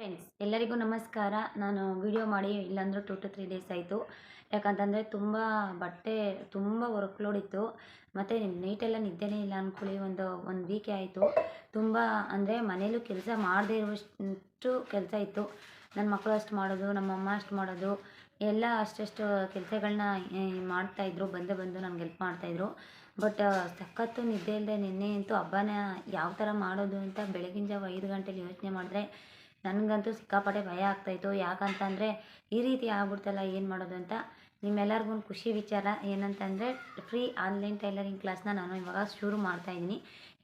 Friends ಎಲ್ಲರಿಗೂ ನಮಸ್ಕಾರ. ನಾನು ವಿಡಿಯೋ ಮಾಡಿ ಇಲ್ಲಾಂದ್ರೆ 2 to 3 ಡೇಸ್ ಆಯಿತು. ಯಾಕಂತಂದರೆ ಬಟ್ಟೆ ತುಂಬ ವರ್ಕ್ ಲೋಡ್ ಇತ್ತು. ಮತ್ತು ನೈಟೆಲ್ಲ ನಿದ್ದೆನೇ ಇಲ್ಲ ಅಂದ್ಕೊಳ್ಳಿ. ಒಂದು ವೀಕೆ ಆಯಿತು. ತುಂಬ ಅಂದರೆ ಮನೇಲೂ ಕೆಲಸ ಮಾಡದೇ ಇರುವಷ್ಟು ಕೆಲಸ ಇತ್ತು. ನನ್ನ ಮಕ್ಕಳು ಅಷ್ಟು ಮಾಡೋದು, ನಮ್ಮಮ್ಮ ಅಷ್ಟು ಮಾಡೋದು, ಎಲ್ಲ ಅಷ್ಟಷ್ಟು ಕೆಲಸಗಳನ್ನ ಮಾಡ್ತಾಯಿದ್ರು. ಬಂದು ನನಗೆ ಹೆಲ್ಪ್ ಮಾಡ್ತಾಯಿದ್ರು. ಬಟ್ ಸಖತ್ತು ನಿದ್ದೆ ಇಲ್ಲದೆ ನಿನ್ನೆ ಅಂತೂ ಹಬ್ಬನ ಯಾವ ಥರ ಮಾಡೋದು ಅಂತ ಬೆಳಗಿನ ಜಾವ 5 ಗಂಟೆಲಿ ಯೋಚನೆ ಮಾಡಿದ್ರೆ ನನಗಂತೂ ಸಿಕ್ಕಾಪಟ್ಟೆ ಭಯ ಆಗ್ತಾಯಿತ್ತು. ಯಾಕಂತಂದರೆ ಈ ರೀತಿ ಆಗ್ಬಿಡ್ತಲ್ಲ, ಏನು ಮಾಡೋದು ಅಂತ. ನಿಮ್ಮೆಲ್ಲರಿಗೂ ಒಂದು ಖುಷಿ ವಿಚಾರ ಏನಂತಂದರೆ, ಫ್ರೀ ಆನ್ಲೈನ್ ಟೈಲರಿಂಗ್ ಕ್ಲಾಸ್ನ ನಾನು ಇವಾಗ ಶುರು ಮಾಡ್ತಾಯಿದ್ದೀನಿ.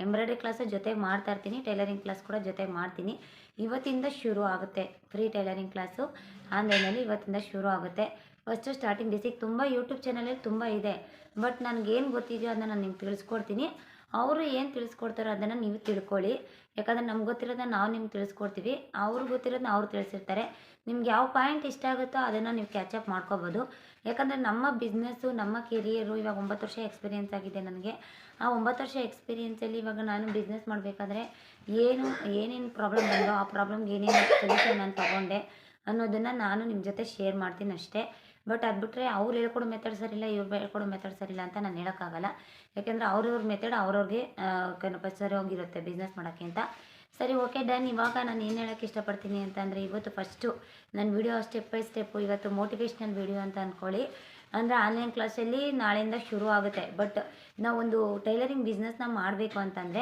ಎಂಬ್ರಾಯ್ಡ್ರಿ ಕ್ಲಾಸು ಜೊತೆಗೆ ಮಾಡ್ತಾಯಿರ್ತೀನಿ, ಟೈಲರಿಂಗ್ ಕ್ಲಾಸ್ ಕೂಡ ಜೊತೆಗೆ ಮಾಡ್ತೀನಿ. ಇವತ್ತಿಂದ ಶುರು ಆಗುತ್ತೆ ಫ್ರೀ ಟೈಲರಿಂಗ್ ಕ್ಲಾಸು ಆನ್ಲೈನಲ್ಲಿ. ಇವತ್ತಿಂದ ಶುರು ಆಗುತ್ತೆ. ಫಸ್ಟು ಸ್ಟಾರ್ಟಿಂಗ್ ಬೇಸಿಕ್ ತುಂಬ ಯೂಟ್ಯೂಬ್ ಚಾನಲಲ್ಲಿ ತುಂಬ ಇದೆ. ಬಟ್ ನನಗೇನು ಗೊತ್ತಿದೆಯೋ ಅದನ್ನು ನಾನು ನಿಮ್ಗೆ ತಿಳಿಸ್ಕೊಡ್ತೀನಿ. ಅವರು ಏನು ತಿಳಿಸ್ಕೊಡ್ತಾರೋ ಅದನ್ನು ನೀವು ತಿಳ್ಕೊಳ್ಳಿ. ಯಾಕಂದರೆ ನಮ್ಗೆ ಗೊತ್ತಿರೋದನ್ನ ನಾವು ನಿಮ್ಗೆ ತಿಳಿಸ್ಕೊಡ್ತೀವಿ, ಅವ್ರಿಗೆ ಗೊತ್ತಿರೋದನ್ನ ಅವ್ರು ತಿಳಿಸಿರ್ತಾರೆ. ನಿಮ್ಗೆ ಯಾವ ಪಾಯಿಂಟ್ ಇಷ್ಟ ಆಗುತ್ತೋ ಅದನ್ನು ನೀವು ಕ್ಯಾಚಪ್ ಮಾಡ್ಕೋಬೋದು. ಯಾಕಂದರೆ ನಮ್ಮ ಬಿಸ್ನೆಸ್ಸು, ನಮ್ಮ ಕೆರಿಯರು ಇವಾಗ 9 ವರ್ಷ ಎಕ್ಸ್ಪೀರಿಯೆನ್ಸ್ ಆಗಿದೆ ನನಗೆ. ಆ 9 ವರ್ಷ ಎಕ್ಸ್ಪೀರಿಯೆನ್ಸಲ್ಲಿ ಇವಾಗ ನಾನು ಬಿಸ್ನೆಸ್ ಮಾಡಬೇಕಾದ್ರೆ ಏನೇನು ಪ್ರಾಬ್ಲಮ್ ಬಂದೋ ಆ ಪ್ರಾಬ್ಲಮ್ಗೆ ಏನೇನು ಸೊಲ್ಯೂಷನ್ ನಾನು ತೊಗೊಂಡೆ ಅನ್ನೋದನ್ನು ನಾನು ನಿಮ್ಮ ಜೊತೆ ಶೇರ್ ಮಾಡ್ತೀನಿ ಅಷ್ಟೇ. ಬಟ್ ಅದು ಬಿಟ್ಟರೆ ಅವ್ರು ಹೇಳ್ಕೊಡೋ ಮೆಥಡ್ ಸರಿಯಿಲ್ಲ, ಇವ್ರು ಹೇಳ್ಕೊಡೋ ಮೆಥಡ್ ಸರಿಯಿಲ್ಲ ಅಂತ ನಾನು ಹೇಳೋಕ್ಕಾಗಲ್ಲ. ಯಾಕೆಂದರೆ ಅವ್ರವ್ರ ಮೆಥಡ್ ಅವ್ರವ್ರಿಗೆ ಸರಿ ಹೋಗಿರುತ್ತೆ ಬಿಸ್ನೆಸ್ ಮಾಡೋಕ್ಕೆ ಅಂತ. ಸರಿ, ಓಕೆ, ಡನ್. ಇವಾಗ ನಾನು ಏನು ಹೇಳೋಕ್ಕೆ ಇಷ್ಟಪಡ್ತೀನಿ ಅಂತಂದರೆ, ಇವತ್ತು ಫಸ್ಟು ನನ್ನ ವೀಡಿಯೋ ಸ್ಟೆಪ್ ಬೈ ಸ್ಟೆಪ್ಪು ಇವತ್ತು ಮೋಟಿವೇಶ್ನಲ್ ವೀಡಿಯೋ ಅಂತ ಅಂದ್ಕೊಳ್ಳಿ. ಅಂದರೆ ಆನ್ಲೈನ್ ಕ್ಲಾಸಲ್ಲಿ ನಾಳೆಯಿಂದ ಶುರು ಆಗುತ್ತೆ. ಬಟ್ ನಾವೊಂದು ಟೈಲರಿಂಗ್ ಬಿಸ್ನೆಸ್ನ ಮಾಡಬೇಕು ಅಂತಂದರೆ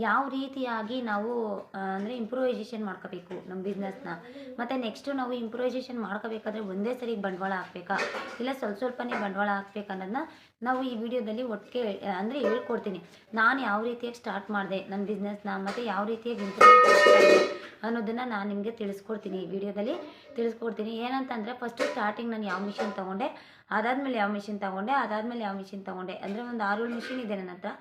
ಯಾವ ರೀತಿಯಾಗಿ ನಾವು ಅಂದರೆ ಇಂಪ್ರೂವೈಸೇಷನ್ ಮಾಡ್ಕೋಬೇಕು ನಮ್ಮ ಬಿಸ್ನೆಸ್ನ. ಮತ್ತು ನೆಕ್ಸ್ಟು ನಾವು ಇಂಪ್ರೂವೈಸೇಷನ್ ಮಾಡ್ಕೋಬೇಕಾದ್ರೆ ಒಂದೇ ಸರಿ ಬಂಡವಾಳ ಹಾಕಬೇಕಾ, ಇಲ್ಲ ಸ್ವಲ್ಪನೇ ಬಂಡವಾಳ ಹಾಕ್ಬೇಕು ಅನ್ನೋದನ್ನ ನಾವು ಈ ವಿಡಿಯೋದಲ್ಲಿ ಒಟ್ಟಿಗೆ ಅಂದರೆ ಹೇಳ್ಕೊಡ್ತೀನಿ. ನಾನು ಯಾವ ರೀತಿಯಾಗಿ ಸ್ಟಾರ್ಟ್ ಮಾಡಿದೆ ನನ್ನ ಬಿಸ್ನೆಸ್ನ, ಮತ್ತು ಯಾವ ರೀತಿಯಾಗಿ ಇಂಪ್ರೂವ್ ಅನ್ನೋದನ್ನು ನಾನು ನಿಮಗೆ ತಿಳಿಸ್ಕೊಡ್ತೀನಿ. ಈ ವಿಡಿಯೋದಲ್ಲಿ ತಿಳಿಸ್ಕೊಡ್ತೀನಿ. ಏನಂತಂದರೆ, ಫಸ್ಟು ಸ್ಟಾರ್ಟಿಂಗ್ ನಾನು ಯಾವ ಮಿಷಿನ್ ತೊಗೊಂಡೆ, ಅದಾದಮೇಲೆ ಯಾವ ಮಿಷಿನ್ ತೊಗೊಂಡೆ, ಅದಾದಮೇಲೆ ಯಾವ ಮಿಷಿನ್ ತೊಗೊಂಡೆ, ಅಂದರೆ ಒಂದು 6-7 ಮಿಷಿನ್ ಇದೆ ನನ್ನ ಹತ್ರ.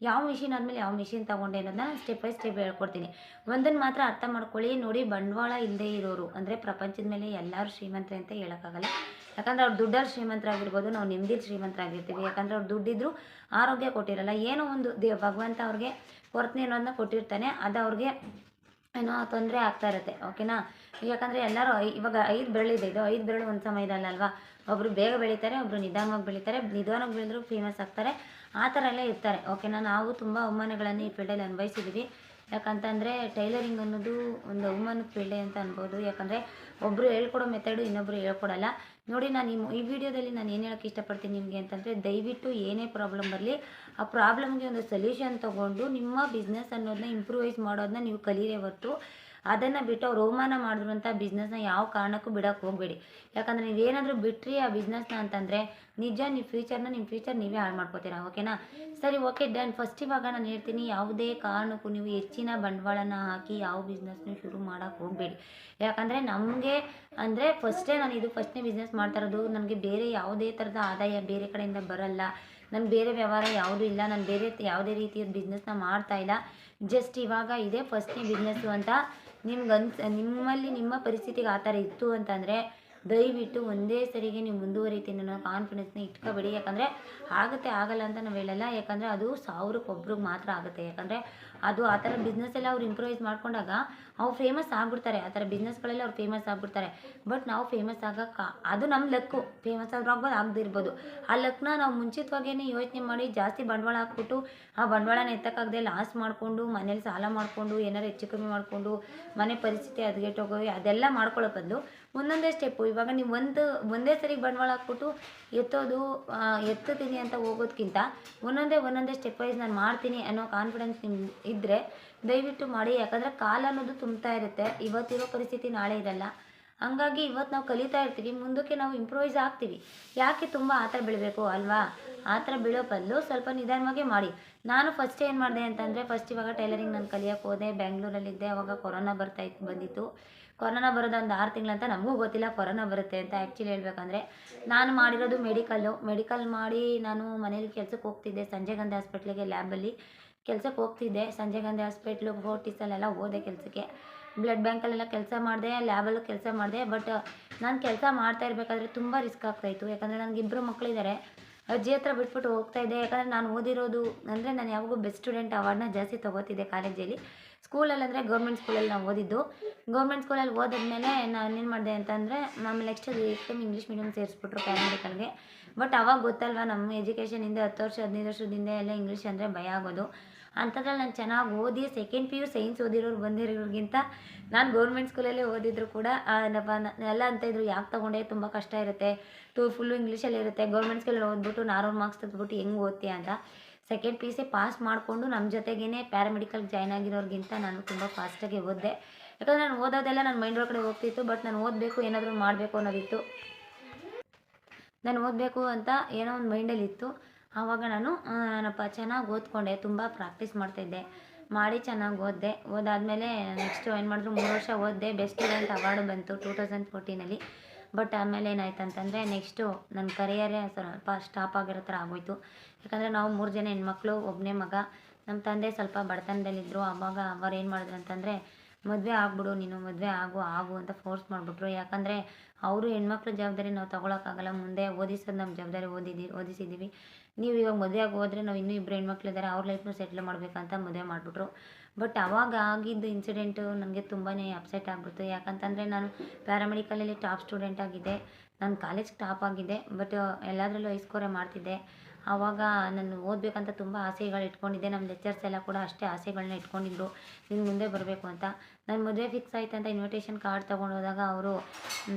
ಯಾವ ಮಿಷಿನ್ ಆದಮೇಲೆ ಯಾವ ಮಿಷಿನ್ ತೊಗೊಂಡೆ ಅನ್ನೋದನ್ನ ನಾನು ಸ್ಟೆಪ್ ಬೈ ಸ್ಟೆಪ್ ಹೇಳ್ಕೊಡ್ತೀನಿ. ಒಂದನ್ನು ಮಾತ್ರ ಅರ್ಥ ಮಾಡ್ಕೊಳ್ಳಿ. ನೋಡಿ, ಬಂಡವಾಳ ಇಲ್ಲದೆ ಇರೋರು ಅಂದರೆ ಪ್ರಪಂಚದ ಮೇಲೆ ಎಲ್ಲರೂ ಶ್ರೀಮಂತರು ಅಂತ ಹೇಳೋಕ್ಕಾಗಲ್ಲ. ಯಾಕಂದರೆ ಅವ್ರು ದುಡ್ಡಲ್ಲಿ ಶ್ರೀಮಂತರಾಗಿರ್ಬೋದು, ನಾವು ನೆಮ್ಮದಿಲಿ ಶ್ರೀಮಂತರಾಗಿರ್ತೀವಿ. ಯಾಕಂದರೆ ಅವ್ರು ದುಡ್ಡಿದ್ರು ಆರೋಗ್ಯ ಕೊಟ್ಟಿರಲ್ಲ. ಏನೋ ಒಂದು ಭಗವಂತ ಅವ್ರಿಗೆ ಕೊರತೆ ಅನ್ನೋದನ್ನ ಕೊಟ್ಟಿರ್ತಾನೆ, ಅದು ಅವ್ರಿಗೆ ಏನೋ ತೊಂದರೆ ಆಗ್ತಾ ಇರುತ್ತೆ. ಓಕೆನಾ? ಯಾಕಂದರೆ ಎಲ್ಲರೂ ಇವಾಗ 5 ಬೆರಳಿದೆ, ಇದು 5 ಬೆರಳು ಒಂದು ಸಮಯದಲ್ಲಲ್ವಾ. ಒಬ್ಬರು ಬೇಗ ಬೆಳೀತಾರೆ, ಒಬ್ಬರು ನಿಧಾನವಾಗಿ ಬೆಳೀತಾರೆ. ನಿಧಾನವಾಗಿ ಬೆಳೆದ್ರು ಫೇಮಸ್ ಆಗ್ತಾರೆ. ಆ ಥರ ಎಲ್ಲ ಇರ್ತಾರೆ. ಓಕೆನಾ? ನಾವು ತುಂಬ ಅವಮಾನಗಳನ್ನು ಈ ಫೀಲ್ಡಲ್ಲಿ ಅನುಭವಿಸಿದ್ದೀವಿ. ಯಾಕಂತಂದರೆ ಟೈಲರಿಂಗ್ ಅನ್ನೋದು ಒಂದು ಅವಮಾನದ ಫೀಲ್ಡೇ ಅಂತ ಅನ್ಬೋದು. ಯಾಕಂದರೆ ಒಬ್ಬರು ಹೇಳ್ಕೊಡೋ ಮೆಥಡು ಇನ್ನೊಬ್ಬರು ಹೇಳ್ಕೊಡಲ್ಲ. ನೋಡಿ, ನಾನು ಈ ವಿಡಿಯೋದಲ್ಲಿ ನಾನು ಏನು ಹೇಳೋಕ್ಕೆ ಇಷ್ಟಪಡ್ತೀನಿ ನಿಮಗೆ ಅಂತಂದರೆ, ದಯವಿಟ್ಟು ಏನೇ ಪ್ರಾಬ್ಲಮ್ ಬರಲಿ ಆ ಪ್ರಾಬ್ಲಮ್ಗೆ ಒಂದು ಸೊಲ್ಯೂಷನ್ ತೊಗೊಂಡು ನಿಮ್ಮ ಬಿಸ್ನೆಸ್ ಅನ್ನೋದನ್ನ ಇಂಪ್ರೂವೈಸ್ ಮಾಡೋದನ್ನ ನೀವು ಕಲೀರೇ ಹೊರತು ಅದನ್ನು ಬಿಟ್ಟು ಅವ್ರು ಅವಮಾನ ಮಾಡಿದ್ರು ಅಂತ ಬಿಸ್ನೆಸ್ನ ಯಾವ ಕಾರಣಕ್ಕೂ ಬಿಡೋಕ್ಕೆ ಹೋಗಬೇಡಿ. ಯಾಕಂದರೆ ನೀವೇನಾದರೂ ಬಿಟ್ಟರೆ ಆ ಬಿಸ್ನೆಸ್ನ ಅಂತಂದರೆ ನಿಜ ನಿಮ್ಮ ಫ್ಯೂಚರ್ ನೀವೇ ಹಾಳು ಮಾಡ್ಕೋತೀರಾ. ಓಕೆನಾ? ಸರಿ, ಓಕೆ, ಡನ್. ಫಸ್ಟ್ ಇವಾಗ ನಾನು ಹೇಳ್ತೀನಿ, ಯಾವುದೇ ಕಾರಣಕ್ಕೂ ನೀವು ಹೆಚ್ಚಿನ ಬಂಡವಾಳನ ಹಾಕಿ ಯಾವ ಬಿಸ್ನೆಸ್ನೂ ಶುರು ಮಾಡೋಕ್ಕೆ ಹೋಗಬೇಡಿ. ಯಾಕಂದರೆ ನಮಗೆ ಅಂದರೆ ಫಸ್ಟ್ನೇ ಬಿಸ್ನೆಸ್ ಮಾಡ್ತಾ ಇರೋದು. ನನಗೆ ಬೇರೆ ಯಾವುದೇ ಥರದ ಆದಾಯ ಬೇರೆ ಕಡೆಯಿಂದ ಬರಲ್ಲ. ನನ್ನ ಬೇರೆ ವ್ಯವಹಾರ ಯಾವುದೂ ಇಲ್ಲ. ನಾನು ಬೇರೆ ಯಾವುದೇ ರೀತಿಯ ಬಿಸ್ನೆಸ್ನ ಮಾಡ್ತಾಯಿಲ್ಲ. ಜಸ್ಟ್ ಇವಾಗ ಇದೇ ಫಸ್ಟ್ನೇ ಬಿಸ್ನೆಸ್ಸು ಅಂತ ನಿಮ್ಮಲ್ಲಿ ನಿಮ್ಮ ಪರಿಸ್ಥಿತಿಗೆ ಆ ಥರ ಇತ್ತು ಅಂತಂದರೆ ದಯವಿಟ್ಟು ಒಂದೇ ಸರಿಗೆ ನೀವು ಮುಂದುವರಿತೀನಿ ಅನ್ನೋ ಕಾನ್ಫಿಡೆನ್ಸ್ನ ಇಟ್ಕೋಬೇಡಿ. ಯಾಕಂದರೆ ಆಗಲ್ಲ ಅಂತ ನಾವು ಹೇಳಲ್ಲ. ಯಾಕಂದರೆ ಅದು 1000ಕ್ಕೆ ಒಬ್ರಿಗೆ ಮಾತ್ರ ಆಗುತ್ತೆ. ಯಾಕಂದರೆ ಅದು ಆ ಥರ ಬಿಸ್ನೆಸ್ಸೆಲ್ಲ ಅವ್ರು ಇಂಪ್ರೂವೈಸ್ ಮಾಡ್ಕೊಂಡಾಗ ಅವ್ರು ಫೇಮಸ್ ಆಗಿಬಿಡ್ತಾರೆ. ಆ ಥರ ಬಿಸ್ನೆಸ್ಗಳೆಲ್ಲ ಅವ್ರು ಫೇಮಸ್ ಆಗಿಬಿಡ್ತಾರೆ. ಬಟ್ ನಾವು ಫೇಮಸ್ ಆಗೋಕ್ಕೆ ಅದು ನಮ್ಮ ಲಕ್ಕು. ಫೇಮಸ್ ಆದರೂ ಆಗ್ಬೋದು, ಆಗದೇ ಇರ್ಬೋದು. ಆ ಲಕ್ನ ನಾವು ಮುಂಚಿತವಾಗೇ ಯೋಚನೆ ಮಾಡಿ ಜಾಸ್ತಿ ಬಂಡವಾಳ ಹಾಕ್ಬಿಟ್ಟು ಆ ಬಂಡವಾಳನ ಎತ್ತಕ್ಕಾಗದೆ ಲಾಸ್ ಮಾಡಿಕೊಂಡು ಮನೇಲಿ ಸಾಲ ಮಾಡಿಕೊಂಡು ಏನಾರು ಹೆಚ್ಚು ಕಮ್ಮಿ ಮಾಡಿಕೊಂಡು ಮನೆ ಪರಿಸ್ಥಿತಿ ಹದಗೆಟ್ಟೋಗೋಗಿ ಅದೆಲ್ಲ ಮಾಡ್ಕೊಳ್ಳೋ ಬದಲು ಒಂದೊಂದೇ ಸ್ಟೆಪ್ಪು. ಇವಾಗ ನೀವು ಒಂದೇ ಸರಿ ಬಂಡವಾಳ ಹಾಕ್ಬಿಟ್ಟು ಎತ್ತುತ್ತೀನಿ ಅಂತ ಹೋಗೋದಕ್ಕಿಂತ ಒಂದೊಂದೇ ಸ್ಟೆಪ್ ವೈಸ್ ನಾನು ಮಾಡ್ತೀನಿ ಅನ್ನೋ ಕಾನ್ಫಿಡೆನ್ಸ್ ನಿಮ್ಗೆ ಇದ್ದರೆ ದಯವಿಟ್ಟು ಮಾಡಿ. ಯಾಕಂದರೆ ಕಾಲ ಅನ್ನೋದು ತುಂಬ್ತಾ ಇರುತ್ತೆ. ಇವತ್ತಿರೋ ಪರಿಸ್ಥಿತಿ ನಾಳೆ ಇರಲ್ಲ. ಹಂಗಾಗಿ ಇವತ್ತು ನಾವು ಕಲಿತಾ ಇರ್ತೀವಿ, ಮುಂದಕ್ಕೆ ನಾವು ಇಂಪ್ರೂವೈಸ್ ಆಗ್ತೀವಿ. ಯಾಕೆ ತುಂಬ ಆ ಥರ ಬೆಳಿಬೇಕು ಅಲ್ವಾ? ಆ ಥರ ಬೀಳೋ ಬದಲು ಸ್ವಲ್ಪ ನಿಧಾನವಾಗೇ ಮಾಡಿ. ನಾನು ಫಸ್ಟ್ ಏನು ಮಾಡಿದೆ ಅಂತಂದರೆ, ಇವಾಗ ಟೈಲರಿಂಗ್ ನಾನು ಕಲಿಯೋಕ್ಕೆ ಹೋದೆ. ಬೆಂಗಳೂರಲ್ಲಿದ್ದೆ. ಅವಾಗ ಕೊರೋನಾ ಬಂದಿತ್ತು. ಕೊರೋನಾ ಬರೋದು ಒಂದು 6 ತಿಂಗಳಂತ ನಮಗೂ ಗೊತ್ತಿಲ್ಲ ಕೊರೋನಾ ಬರುತ್ತೆ ಅಂತ. ಆ್ಯಕ್ಚುಲಿ ಹೇಳ್ಬೇಕಂದ್ರೆ ನಾನು ಮಾಡಿರೋದು ಮೆಡಿಕಲ್ ಮಾಡಿ ನಾನು ಮನೇಲಿ ಕೆಲಸಕ್ಕೆ ಹೋಗ್ತಿದ್ದೆ. ಸಂಜಯ್ ಗಾಂಧಿ ಹಾಸ್ಪಿಟ್ಲಿಗೆ ಲ್ಯಾಬಲ್ಲಿ ಕೆಲಸಕ್ಕೆ ಹೋಗ್ತಿದ್ದೆ. ಸಂಜಯ್ ಗಾಂಧಿ ಹಾಸ್ಪಿಟ್ಲು ಫೋರ್ಟಿಸಲ್ಲೆಲ್ಲ ಹೋದೆ ಕೆಲಸಕ್ಕೆ. ಬ್ಲಡ್ ಬ್ಯಾಂಕಲ್ಲೆಲ್ಲ ಕೆಲಸ ಮಾಡಿದೆ, ಲ್ಯಾಬಲ್ಲೂ ಕೆಲಸ ಮಾಡಿದೆ. ಬಟ್ ನಾನು ಕೆಲಸ ಮಾಡ್ತಾ ಇರಬೇಕಾದ್ರೆ ತುಂಬ ರಿಸ್ಕ್ ಆಗ್ತಾಯಿತ್ತು. ಯಾಕಂದರೆ ನನಗೆ 2 ಮಕ್ಕಳಿದ್ದಾರೆ. ಅಜ್ಜಿ ಹತ್ರ ಬಿಟ್ಬಿಟ್ಟು ಹೋಗ್ತಾಯಿದ್ದೆ. ಯಾಕಂದರೆ ನಾನು ಓದಿರೋದು ಅಂದರೆ ನಾನು ಯಾವಾಗೂ ಬೆಸ್ಟ್ ಸ್ಟೂಡೆಂಟ್ ಅವಾರ್ಡ್ನ ಜಾಸ್ತಿ ತೊಗೋತಿದ್ದೆ ಕಾಲೇಜಲ್ಲಿ. ಸ್ಕೂಲಲ್ಲಂದರೆ ಗೌರ್ಮೆಂಟ್ ಸ್ಕೂಲಲ್ಲಿ ನಾವು ಓದಿದ್ದು. ಗೌರ್ಮೆಂಟ್ ಸ್ಕೂಲಲ್ಲಿ ಓದಿದ್ಮೇಲೆ ನಾನೇನು ಮಾಡಿದೆ ಅಂತಂದರೆ ಆಮೇಲೆ ನೆಕ್ಸ್ಟ್ ಏಕದಮ್ ಇಂಗ್ಲೀಷ್ ಮೀಡಿಯಮ್ ಸೇರಿಸ್ಬಿಟ್ರು ಪ್ಯಾರಾಮೆಡಿಕಲ್ಗೆ. ಬಟ್ ಅವಾಗ ಗೊತ್ತಲ್ವ ನಮ್ಮ ಎಜುಕೇಷನಿಂದ 10 ವರ್ಷ 15 ವರ್ಷದಿಂದ ಎಲ್ಲ ಇಂಗ್ಲೀಷ್ ಅಂದರೆ ಭಯ ಆಗೋದು. ಅಂಥದ್ರಲ್ಲಿ ನಾನು ಚೆನ್ನಾಗಿ ಓದಿ ಸೆಕೆಂಡ್ PU ಸೈನ್ಸ್ ಓದಿರೋರು ಬಂದಿರೋರಿಗಿಂತ ನಾನು ಗೌರ್ಮೆಂಟ್ ಸ್ಕೂಲಲ್ಲೇ ಓದಿದ್ರು ಕೂಡ ಎಲ್ಲ ಅಂತ ಇದ್ರು, ಯಾಕೆ ತೊಗೊಂಡೆ, ತುಂಬ ಕಷ್ಟ ಇರುತ್ತೆ, ಫುಲ್ಲು ಇಂಗ್ಲೀಷಲ್ಲಿ ಇರುತ್ತೆ, ಗೌರ್ಮೆಂಟ್ ಸ್ಕೂಲಲ್ಲಿ ಓದ್ಬಿಟ್ಟು 400 ಮಾರ್ಕ್ಸ್ ತೆಗೆದ್ಬಿಟ್ಟು ಹೆಂಗೆ ಓದ್ತೀಯ ಅಂತ. ಸೆಕೆಂಡ್ PUC ಪಾಸ್ ಮಾಡಿಕೊಂಡು ನಮ್ಮ ಜೊತೆಗೇ ಪ್ಯಾರಾಮೆಡಿಕಲ್ಗೆ ಜಾಯ್ನ್ ಆಗಿರೋರಿಗಿಂತ ನಾನು ತುಂಬ ಫಾಸ್ಟಾಗಿ ಓದಿದೆ. ಯಾಕಂದರೆ ನಾನು ಓದೋದೆಲ್ಲ ನನ್ನ ಮೈಂಡ್ ಒಳಗಡೆ ಹೋಗ್ತಿತ್ತು. ಬಟ್ ನಾನು ಓದಬೇಕು, ಏನಾದರೂ ಮಾಡಬೇಕು ಅನ್ನೋದಿತ್ತು. ನಾನು ಓದಬೇಕು ಅಂತ ಏನೋ ಒಂದು ಮೈಂಡಲ್ಲಿತ್ತು. ಆವಾಗ ನಾನಪ್ಪ ಚೆನ್ನಾಗಿ ಓದ್ಕೊಂಡೆ, ತುಂಬ ಪ್ರಾಕ್ಟೀಸ್ ಮಾಡ್ತಾಯಿದ್ದೆ, ಮಾಡಿ ಚೆನ್ನಾಗಿ ಓದಿದೆ. ಓದಾದಮೇಲೆ ನೆಕ್ಸ್ಟು ಏನು ಮಾಡಿದ್ರು, 3 ವರ್ಷ ಓದಿದೆ. ಬೆಸ್ಟ್ ಸ್ಟೂಡೆಂಟ್ ಅವಾರ್ಡು ಬಂತು 2014 ಬಟ್ ಆಮೇಲೆ ಏನಾಯ್ತು ಅಂತಂದರೆ ನೆಕ್ಸ್ಟು ನನ್ನ ಕರಿಯರೇ ಸ್ವಲ್ಪ ಸ್ಟಾಪ್ ಆಗಿರೋ ಥರ ಆಗೋಯಿತು. ಯಾಕಂದರೆ ನಾವು 3 ಜನ ಹೆಣ್ಮಕ್ಳು, ಒಬ್ಬನೇ ಮಗ. ನಮ್ಮ ತಂದೆ ಸ್ವಲ್ಪ ಬಡತನದಲ್ಲಿದ್ದರು. ಆವಾಗ ಅವ್ರು ಏನು ಮಾಡಿದ್ರು ಅಂತಂದರೆ, ಮದುವೆ ಆಗ್ಬಿಡು ನೀನು, ಮದುವೆ ಆಗು ಅಂತ ಫೋರ್ಸ್ ಮಾಡಿಬಿಟ್ರು. ಯಾಕಂದರೆ ಅವರು ಹೆಣ್ಮಕ್ಳ ಜವಾಬ್ದಾರಿ ನಾವು ತೊಗೊಳಕ್ಕಾಗಲ್ಲ, ಮುಂದೆ ಓದಿಸೋದು ನಮ್ಮ ಜವಾಬ್ದಾರಿ, ಓದಿಸಿದ್ದೀವಿ. ನೀವು ಇವಾಗ ಮದುವೆ ಆಗಿ ಹೋದರೆ ನಾವು ಇನ್ನೂ 2 ಹೆಣ್ಮಕ್ಳಿದ್ದಾರೆ, ಅವ್ರ ಲೈಫ್ನೂ ಸೆಟ್ಲ್ ಮಾಡಬೇಕಂತ ಮದುವೆ ಮಾಡಿಬಿಟ್ರು. ಬಟ್ ಅವಾಗ ಆಗಿದ್ದು ಇನ್ಸಿಡೆಂಟು ನನಗೆ ತುಂಬಾ ಅಪ್ಸೆಟ್ ಆಗಿಬಿಡ್ತು. ಯಾಕಂತಂದರೆ ನಾನು ಪ್ಯಾರಾಮೆಡಿಕಲಲ್ಲಿ ಟಾಪ್ ಸ್ಟೂಡೆಂಟ್ ಆಗಿದ್ದೆ, ನಾನು ಕಾಲೇಜ್ ಟಾಪ್ ಆಗಿದ್ದೆ. ಬಟ್ ಎಲ್ಲದರಲ್ಲೂ ಹೈ ಸ್ಕೋರೇ ಮಾಡ್ತಿದ್ದೆ. ಆವಾಗ ನಾನು ಓದಬೇಕಂತ ತುಂಬ ಆಸೆಗಳು ಇಟ್ಕೊಂಡಿದ್ದೆ. ನಮ್ಮ ಲೆಕ್ಚರ್ಸ್ ಎಲ್ಲ ಕೂಡ ಅಷ್ಟೇ ಆಸೆಗಳನ್ನ ಇಟ್ಕೊಂಡಿದ್ರು, ನೀನು ಮುಂದೆ ಬರಬೇಕು ಅಂತ. ನನ್ನ ಮದುವೆ ಫಿಕ್ಸ್ ಆಯ್ತು ಅಂತ ಇನ್ವಿಟೇಷನ್ ಕಾರ್ಡ್ ತೊಗೊಂಡು ಹೋದಾಗ ಅವರು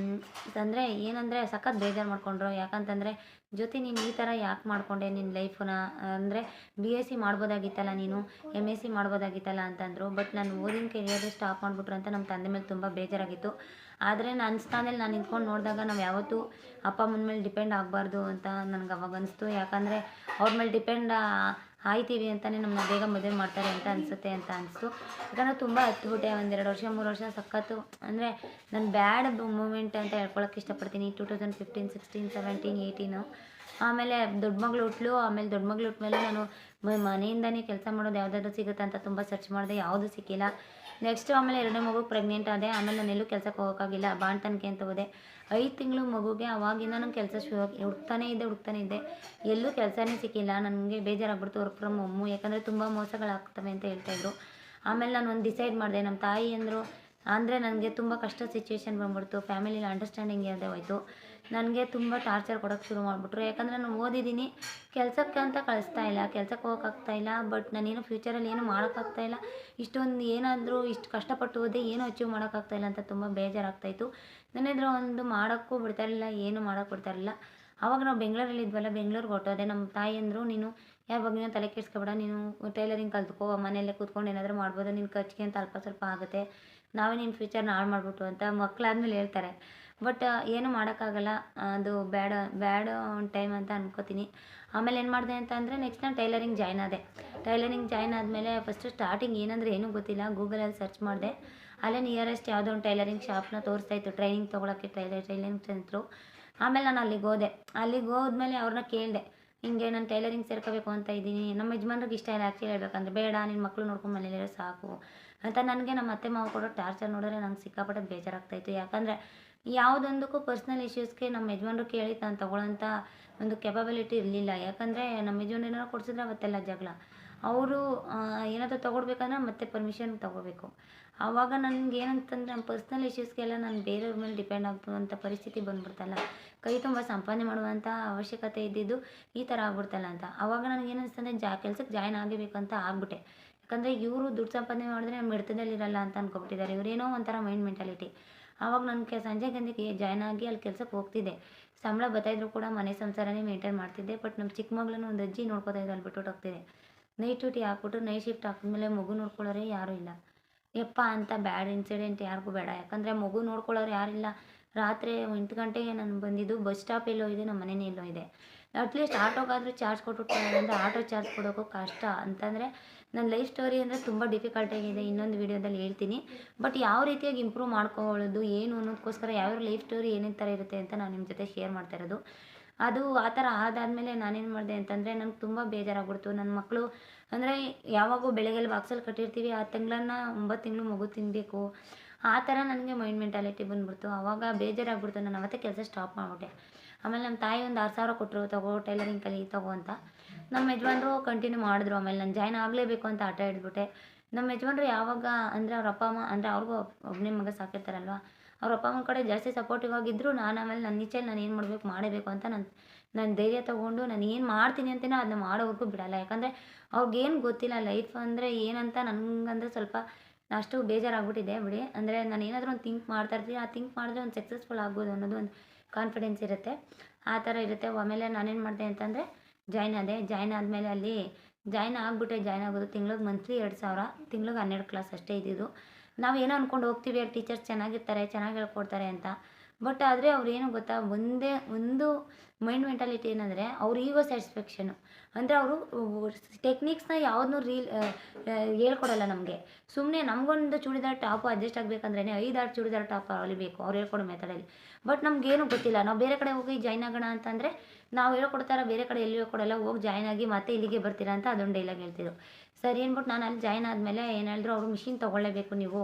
ಅಂದರೆ ಏನಂದರೆ ಸಖತ್ ಬೇಜಾರು ಮಾಡ್ಕೊಂಡ್ರು. ಯಾಕಂತಂದರೆ ಜೊತೆ ನೀನು ಈ ಥರ ಯಾಕೆ ಮಾಡಿಕೊಂಡೆ ನಿನ್ನ ಲೈಫನ್ನ, ಅಂದರೆ BSc ಮಾಡ್ಬೋದಾಗಿತ್ತಲ್ಲ ನೀನು, MSc ಮಾಡ್ಬೋದಾಗಿತ್ತಲ್ಲ ಅಂತಂದರು. ಬಟ್ ನಾನು ಓದಿನ ಕೆರಿಯರೇ ಸ್ಟಾಪ್ ಮಾಡಿಬಿಟ್ರು ಅಂತ ನಮ್ಮ ತಂದೆ ಮೇಲೆ ತುಂಬ ಬೇಜಾರಾಗಿತ್ತು. ಆದರೆ ನನ್ನ ಸ್ಥಾನದಲ್ಲಿ ನಾನು ನಿಂತ್ಕೊಂಡು ನೋಡಿದಾಗ ನಾವು ಯಾವತ್ತೂ ಅಪ್ಪ ಅಮ್ಮನ ಮೇಲೆ ಡಿಪೆಂಡ್ ಆಗಬಾರ್ದು ಅಂತ ನನಗೆ ಅವಾಗ ಅನಿಸ್ತು. ಯಾಕಂದರೆ ಅವ್ರ ಮೇಲೆ ಡಿಪೆಂಡ್ ಆಯ್ತೀವಿ ಅಂತಲೇ ನಮ್ಮನ್ನ ಬೇಗ ಮದುವೆ ಮಾಡ್ತಾರೆ ಅಂತ ಅನಿಸುತ್ತೆ ಅಂತ ಅನಿಸ್ತು. ಯಾಕಂದರೆ ತುಂಬ ಹತ್ಬಿಟ್ಟೆ. 1-2 ವರ್ಷ 3 ವರ್ಷ ಸಖತ್ತು, ಅಂದರೆ ನನ್ನ ಬ್ಯಾಡ್ ಮೂಮೆಂಟ್ ಅಂತ ಹೇಳ್ಕೊಳಕ್ಕೆ ಇಷ್ಟಪಡ್ತೀನಿ. 2015, 16, 17, 18 ಆಮೇಲೆ ದೊಡ್ಡ ಮಗಳು ಹುಟ್ಲು. ಆಮೇಲೆ ದೊಡ್ಡ ಮಗಳು ಹುಟ್ಮೇಲೆ ನಾನು ಮನೆಯಿಂದನೇ ಕೆಲಸ ಮಾಡೋದು ಯಾವುದಾದ್ರು ಸಿಗುತ್ತೆ ಅಂತ ತುಂಬ ಸರ್ಚ್ ಮಾಡಿದೆ, ಯಾವುದೂ ಸಿಕ್ಕಿಲ್ಲ. ನೆಕ್ಸ್ಟು ಆಮೇಲೆ 2ನೇ ಮಗು ಪ್ರೆಗ್ನೆಂಟ್ ಆದೆ. ಆಮೇಲೆ ನಾನು ಎಲ್ಲೂ ಕೆಲಸಕ್ಕೆ ಹೋಗೋಕ್ಕಾಗಿಲ್ಲ, ಬಾಣ್ತನಕ್ಕೆ ಅಂತ ಹೋದೆ. 5 ತಿಂಗಳು ಮಗುಗೆ. ಆವಾಗಿಂದ ನಾನು ಕೆಲಸ ಹುಡುಕ್ತಾನೇ ಇದ್ದೆ, ಎಲ್ಲೂ ಕೆಲಸನೇ ಸಿಕ್ಕಿಲ್ಲ. ನನಗೆ ಬೇಜಾರಾಗ್ಬಿಡ್ತು ವರ್ಕ್ ಫ್ರಮ್ ಹೋಮು. ಯಾಕಂದರೆ ತುಂಬ ಮೋಸಗಳಾಗ್ತವೆ ಅಂತ ಹೇಳ್ತಾಯಿದ್ರು. ಆಮೇಲೆ ನಾನು ಒಂದು ಡಿಸೈಡ್ ಮಾಡಿದೆ. ನಮ್ಮ ತಾಯಿ ಅಂದರು, ಅಂದರೆ ನನಗೆ ತುಂಬ ಕಷ್ಟ ಸಿಚುವೇಶನ್ ಬಂದ್ಬಿಡ್ತು, ಫ್ಯಾಮಿಲಿಲಿ ಅಂಡರ್ಸ್ಟ್ಯಾಂಡಿಂಗ್ ಇಲ್ಲದೆ ಹೋಯಿತು. ನನಗೆ ತುಂಬ ಟಾರ್ಚರ್ ಕೊಡೋಕ್ಕೆ ಶುರು ಮಾಡಿಬಿಟ್ರು. ಯಾಕಂದರೆ ನಾನು ಓದಿದ್ದೀನಿ, ಕೆಲಸಕ್ಕೆ ಅಂತ ಕಳಿಸ್ತಾ ಇಲ್ಲ, ಕೆಲಸಕ್ಕೆ ಹೋಗೋಕ್ಕಾಗ್ತಾಯಿಲ್ಲ. ಬಟ್ ನಾನೇನು ಫ್ಯೂಚರಲ್ಲಿ ಏನು ಮಾಡೋಕ್ಕಾಗ್ತಾಯಿಲ್ಲ. ಇಷ್ಟೊಂದು ಏನಾದರೂ ಇಷ್ಟು ಕಷ್ಟಪಟ್ಟು ಓದಿ ಏನೂ ಅಚೀವ್ ಮಾಡೋಕ್ಕಾಗ್ತಾಯಿಲ್ಲ ಅಂತ ತುಂಬ ಬೇಜಾರಾಗ್ತಾಯಿತ್ತು. ನನ್ನೆದುರು ಒಂದು ಮಾಡೋಕ್ಕೂ ಬಿಡ್ತಾಯಿರಲಿಲ್ಲ, ಏನು ಮಾಡೋಕ್ಕೆ ಬಿಡ್ತಾಯಿರಲಿಲ್ಲ. ಆವಾಗ ನಾವು ಬೆಂಗಳೂರಲ್ಲಿ ಇದ್ವಲ್ಲ, ಬೆಂಗಳೂರಿಗೆ ಹೊರಟೋದೆ. ನಮ್ಮ ತಾಯಿ ಅಂದರು, ನೀನು ಯಾರ ಬಗ್ಗೆನೂ ತಲೆ ಕೆಡಿಸ್ಕೊಬೇಡ, ನೀನು ಟೈಲರಿಂಗ್ ಕಲ್ತ್ಕೋ, ಮನೆಯಲ್ಲೇ ಕೂತ್ಕೊಂಡು ಏನಾದರೂ ಮಾಡ್ಬೋದು, ನಿನ್ನ ಖರ್ಚಿಗೆ ಅಂತ ಅಲ್ಪ ಸ್ವಲ್ಪ ಆಗುತ್ತೆ, ನಾವೇ ನಿನ್ನ ಫ್ಯೂಚರ್ನ ಹಾಳು ಮಾಡಿಬಿಟ್ಟು ಅಂತ ಮಕ್ಕಳಾದ್ಮೇಲೆ ಹೇಳ್ತಾರೆ. ಬಟ್ ಏನು ಮಾಡೋಕ್ಕಾಗಲ್ಲ, ಅದು ಬ್ಯಾಡ್ ಒಂದು ಟೈಮ್ ಅಂತ ಅನ್ಕೋತೀನಿ. ಆಮೇಲೆ ಏನು ಮಾಡಿದೆ ಅಂತ ಅಂದರೆ ನೆಕ್ಸ್ಟ್ ನಾನು ಟೈಲರಿಂಗ್ ಜಾಯ್ನ್ ಆದೆ. ಟೈಲರಿಂಗ್ ಜಾಯ್ನ್ ಆದಮೇಲೆ ಫಸ್ಟು ಸ್ಟಾರ್ಟಿಂಗ್ ಏನಂದರೆ ಏನೂ ಗೊತ್ತಿಲ್ಲ, ಗೂಗಲಲ್ಲಿ ಸರ್ಚ್ ಮಾಡಿದೆ. ಅಲ್ಲೇ ನಿಯರೆಸ್ಟ್ ಯಾವುದೋ ಒಂದು ಟೈಲರಿಂಗ್ ಶಾಪ್ನ ತೋರಿಸ್ತಾಯಿತ್ತು, ಟ್ರೈನಿಂಗ್ ತೊಗೊಳಕ್ಕೆ ಟೈಲರಿಂಗ್ ಸೆಂಟ್ರು. ಆಮೇಲೆ ನಾನು ಅಲ್ಲಿಗೆ ಹೋದ್ಮೇಲೆ ಅವ್ರನ್ನ ಕೇಳಿದೆ, ಹಿಂಗೆ ನಾನು ಟೈಲರಿಂಗ್ ಸೇರ್ಕೋಬೇಕು ಅಂತ ಇದ್ದೀನಿ. ನಮ್ಮ ಯಜಮಾನ್ರಿಗೆ ಇಷ್ಟ ಇಲ್ಲ ಆ್ಯಕ್ಚುಲಿ ಹೇಳ್ಬೇಕಂದ್ರೆ, ಬೇಡ ನಿನ್ನ ಮಕ್ಕಳು ನೋಡ್ಕೊಂಡು ಮನೇಲಿರೋ ಸಾಕು ಅಂತ. ನನಗೆ ನಮ್ಮ ಅತ್ತೆ ಮಾವ ಕೊಡೋ ಟಾರ್ಚರ್ ನೋಡಿದ್ರೆ ನಂಗೆ ಸಿಕ್ಕಾಪಟ್ಟೆ ಬೇಜಾರಾಗ್ತಾಯಿತ್ತು. ಯಾಕಂದರೆ ಯಾವುದೊಂದಕ್ಕೂ ಪರ್ಸ್ನಲ್ ಇಶ್ಯೂಸ್ಗೆ ನಮ್ಮ ಯಜಮಾನ್ರು ಕೇಳಿ ನಾನು ತೊಗೊಳ್ಳೋಂಥ ಒಂದು ಕೆಪಬಿಲಿಟಿ ಇರಲಿಲ್ಲ. ಯಾಕಂದರೆ ನಮ್ಮ ಯಜಮಾನ್ರು ಏನಾರು ಕೊಡಿಸಿದ್ರೆ ಅವತ್ತೆಲ್ಲ ಜಗಳ. ಅವರು ಏನಾದರೂ ತೊಗೊಳ್ಬೇಕಂದ್ರೆ ಮತ್ತೆ ಪರ್ಮಿಷನ್ ತೊಗೋಬೇಕು. ಆವಾಗ ನನಗೆ ಏನಂತಂದರೆ ನಮ್ಮ ಪರ್ಸ್ನಲ್ ಇಶ್ಯೂಸ್ಗೆಲ್ಲ ನಾನು ಬೇರೆಯವ್ರ ಮೇಲೆ ಡಿಪೆಂಡ್ ಆಗುವಂಥ ಪರಿಸ್ಥಿತಿ ಬಂದ್ಬಿಡ್ತಲ್ಲ, ಕೈ ತುಂಬ ಸಂಪಾದನೆ ಮಾಡುವಂಥ ಅವಶ್ಯಕತೆ ಇದ್ದಿದ್ದು ಈ ಥರ ಆಗ್ಬಿಡ್ತಲ್ಲ ಅಂತ. ಆವಾಗ ನನಗೇನು ಅನಿಸ್ತಂದರೆ ಕೆಲ್ಸಕ್ಕೆ ಜಾಯ್ನ್ ಆಗಬೇಕು ಅಂತ ಆಗ್ಬಿಟ್ಟೆ. ಯಾಕಂದರೆ ಇವರು ದುಡ್ಡು ಸಂಪಾದನೆ ಮಾಡಿದ್ರೆ ನಮ್ಮ ಹಿಡ್ತದಲ್ಲಿರಲ್ಲ ಅಂತ ಅಂದ್ಕೊಬಿಟ್ಟಿದ್ದಾರೆ. ಇವರೇನೋ ಒಂಥರ ಮೈಂಡ್ ಮೆಂಟಾಲಿಟಿ. ಆವಾಗ ನಾನು ಸಂಜೆ ಗಂಟೆಗೆ ಜಾಯ್ನ್ ಆಗಿ ಅಲ್ಲಿ ಕೆಲಸಕ್ಕೆ ಹೋಗ್ತಿದ್ದೆ. ಸಂಬಳ ಬರ್ತಾಯಿದ್ರು ಕೂಡ ಮನೆ ಸಂಸಾರನೇ ಮೇಂಟೈನ್ ಮಾಡ್ತಿದ್ದೆ. ಬಟ್ ನಮ್ಮ ಚಿಕ್ಕ ಮಗಳನ್ನ ಒಂದು ಅಜ್ಜಿ ನೋಡ್ಕೊತಾ ಇದ್ದು ಅಲ್ಲಿ ಬಿಟ್ಬಿಟ್ಟು ಹೋಗ್ತಿದ್ದೆ. ನೈಟ್ ಡ್ಯೂಟಿ ಹಾಕ್ಬಿಟ್ಟು ನೈಟ್ ಶಿಫ್ಟ್ ಹಾಕಿದ್ಮೇಲೆ ಮಗು ನೋಡ್ಕೊಳ್ಳೋರೆ ಯಾರೂ ಇಲ್ಲ. ಯಪ್ಪ ಅಂತ ಬ್ಯಾಡ್ ಇನ್ಸಿಡೆಂಟ್ ಯಾರಿಗೂ ಬೇಡ. ಯಾಕಂದರೆ ಮಗು ನೋಡ್ಕೊಳ್ಳೋರು ಯಾರಿಲ್ಲ. ರಾತ್ರಿ 8 ಗಂಟೆಗೆ ನಾನು ಬಂದಿದ್ದು. ಬಸ್ ಸ್ಟಾಪ್ ಎಲ್ಲೋ ಇದೆ, ನಮ್ಮ ಮನೆಯೇ ಎಲ್ಲೋ ಇದೆ. ಅಟ್ಲೀಸ್ಟ್ ಆಟೋಗಾದರೂ ಚಾರ್ಜ್ ಕೊಟ್ಬಿಟ್ಟು ಆಟೋ ಚಾರ್ಜ್ ಕೊಡೋಕ್ಕೂ ಕಷ್ಟ. ಅಂತಂದರೆ ನನ್ನ ಲೈಫ್ ಸ್ಟೋರಿ ಅಂದರೆ ತುಂಬ ಡಿಫಿಕಲ್ಟಾಗಿದೆ, ಇನ್ನೊಂದು ವೀಡಿಯೋದಲ್ಲಿ ಹೇಳ್ತೀನಿ. ಬಟ್ ಯಾವ ರೀತಿಯಾಗಿ ಇಂಪ್ರೂವ್ ಮಾಡ್ಕೊಳ್ಳೋದು ಏನು ಅನ್ನೋದಕ್ಕೋಸ್ಕರ ಯಾವ್ಯಾವ ಲೈಫ್ ಸ್ಟೋರಿ ಏನೇನು ಥರ ಇರುತ್ತೆ ಅಂತ ನಾನು ನಿಮ್ಮ ಜೊತೆ ಶೇರ್ ಮಾಡ್ತಾ ಇರೋದು. ಅದು ಆ ಥರ ಆದಾದಮೇಲೆ ನಾನೇನು ಮಾಡಿದೆ ಅಂತಂದರೆ ನನಗೆ ತುಂಬ ಬೇಜಾರಾಗ್ಬಿಡ್ತು. ನನ್ನ ಮಕ್ಕಳು ಅಂದರೆ ಯಾವಾಗೂ ಬೆಳಗ್ಗೆಲ್ಲ ಬಾಕ್ಸಲ್ಲಿ ಕಟ್ಟಿರ್ತೀವಿ, ಆ ತಿಂಗಳನ್ನ 9 ತಿಂಗಳು ಮಗು ತಿನ್ನಬೇಕು, ಆ ಥರ ನನಗೆ ಮೈಂಡ್ ಮೆಂಟಾಲಿಟಿ ಬಂದುಬಿಡ್ತು. ಆವಾಗ ಬೇಜಾರಾಗ್ಬಿಡ್ತು. ನಾನು ಅವತ್ತೇ ಕೆಲಸ ಸ್ಟಾಪ್ ಮಾಡಿಬಿಟ್ಟೆ. ಆಮೇಲೆ ನಮ್ಮ ತಾಯಿ ಒಂದು 6,000 ಕೊಟ್ಟರು, ತಗೋ ಟೈಲರಿಂಗ್ ಕಲಿ ತಗೋ ಅಂತ. ನಮ್ಮ ಯಜಮಾನ್ರು ಕಂಟಿನ್ಯೂ ಮಾಡಿದ್ರು. ಆಮೇಲೆ ನಾನು ಜಾಯ್ನ್ ಆಗಲೇಬೇಕು ಅಂತ ಹಠ ಹಿಡಿದ್ಬಿಟ್ಟೆ. ನಮ್ಮ ಯಜಮಾನ್ರು ಯಾವಾಗ ಅಂದರೆ ಅವ್ರ ಅಪ್ಪ ಅಮ್ಮ ಅಂದರೆ ಅವ್ರಿಗೂ ಒಬ್ಬನೇ ಮಗ ಸಾಕಿರ್ತಾರಲ್ವ, ಅವ್ರ ಅಪ್ಪ ಅಮ್ಮನ ಕಡೆ ಜಾಸ್ತಿ ಸಪೋರ್ಟಿವ್ ಆಗಿದ್ದರು. ನಾನು ಆಮೇಲೆ ನನ್ನ ಈಚೆಲಿ ನಾನು ಏನು ಮಾಡಬೇಕು ಮಾಡಬೇಕು ಅಂತ ನಾನು ಧೈರ್ಯ ತೊಗೊಂಡು ನಾನು ಏನು ಮಾಡ್ತೀನಿ ಅಂತಲೇ ಅದನ್ನ ಮಾಡೋವರೆಗೂ ಬಿಡಲ್ಲ. ಯಾಕಂದರೆ ಅವ್ರಿಗೇನು ಗೊತ್ತಿಲ್ಲ ಲೈಫ್ ಅಂದರೆ ಏನಂತ. ನನಗಂದರೆ ಸ್ವಲ್ಪ ಅಷ್ಟು ಬೇಜಾರಾಗ್ಬಿಟ್ಟಿದೆ ಬಿಡಿ. ಅಂದರೆ ನಾನು ಏನಾದರೂ ಒಂದು ಥಿಂಕ್ ಮಾಡ್ತಾ ಇರ್ತೀನಿ, ಆ ಥಿಂಕ್ ಮಾಡಿದ್ರೆ ಒಂದು ಸಕ್ಸಸ್ಫುಲ್ ಆಗ್ಬೋದು ಅನ್ನೋದು ಒಂದು ಕಾನ್ಫಿಡೆನ್ಸ್ ಇರುತ್ತೆ, ಆ ಥರ ಇರುತ್ತೆ. ಆಮೇಲೆ ನಾನೇನು ಮಾಡಿದೆ ಅಂತಂದರೆ ಜಾಯ್ನ್ ಆದೆ. ಜಾಯ್ನ್ ಆದಮೇಲೆ ಅಲ್ಲಿ ಜಾಯ್ನ್ ಆಗೋದು ತಿಂಗ್ಳಿಗೆ ಮಂತ್ಲಿ 2000, ತಿಂಗ್ಳಿಗೆ 12 ಕ್ಲಾಸ್ ಅಷ್ಟೇ ಇದ್ದಿದ್ದು. ನಾವು ಏನೋ ಅಂದ್ಕೊಂಡು ಹೋಗ್ತೀವಿ, ಟೀಚರ್ಸ್ ಚೆನ್ನಾಗಿರ್ತಾರೆ, ಚೆನ್ನಾಗಿ ಹೇಳ್ಕೊಡ್ತಾರೆ ಅಂತ. ಬಟ್ ಆದರೆ ಅವ್ರೇನು ಗೊತ್ತಾ, ಒಂದು ಮೈಂಡ್ ಮೆಂಟಾಲಿಟಿ ಏನಂದರೆ ಅವ್ರ ಈಗೋ ಸ್ಯಾಟಿಸ್ಫ್ಯಾಕ್ಷನು. ಅಂದರೆ ಅವರು ಟೆಕ್ನಿಕ್ಸ್ನ ಯಾವುದನ್ನೂ ಹೇಳ್ಕೊಡಲ್ಲ ನಮಗೆ. ಸುಮ್ಮನೆ ನಮಗೊಂದು ಚೂಡಿದಾರ್ ಟಾಪು ಅಡ್ಜಸ್ಟ್ ಆಗಬೇಕಂದ್ರೆ 5-6 ಚೂಡಿದಾರ್ ಟಾಪ್ ಹೊಲಿಬೇಕು ಅವ್ರು ಹೇಳ್ಕೊಡೋ ಮೆಥಡಲ್ಲಿ. ಬಟ್ ನಮಗೇನು ಗೊತ್ತಿಲ್ಲ, ನಾವು ಬೇರೆ ಕಡೆ ಹೋಗಿ ಜಾಯ್ನ್ ಆಗೋಣ ಅಂತಂದರೆ ನಾವು ಹೇಳ್ಕೊಡ್ತಾರ, ಬೇರೆ ಕಡೆ ಎಲ್ಲಿ ಹೇಳ್ಕೊಡಲ್ಲ, ಹೋಗಿ ಜಾಯ್ನ್ ಆಗಿ ಮತ್ತೆ ಇಲ್ಲಿಗೆ ಬರ್ತೀರಾ ಅಂತ ಅದೊಂದು ಡೈಲಾಗ್ ಹೇಳ್ತಿದ್ರು. ಸರಿ ಅಂದ್ಬಿಟ್ಟು ನಾನು ಅಲ್ಲಿ ಜಾಯ್ನ್ ಆದಮೇಲೆ ಏನು ಹೇಳಿದ್ರು, ಅವರು ಮಿಷಿನ್ ತೊಗೊಳ್ಳೇಬೇಕು ನೀವು,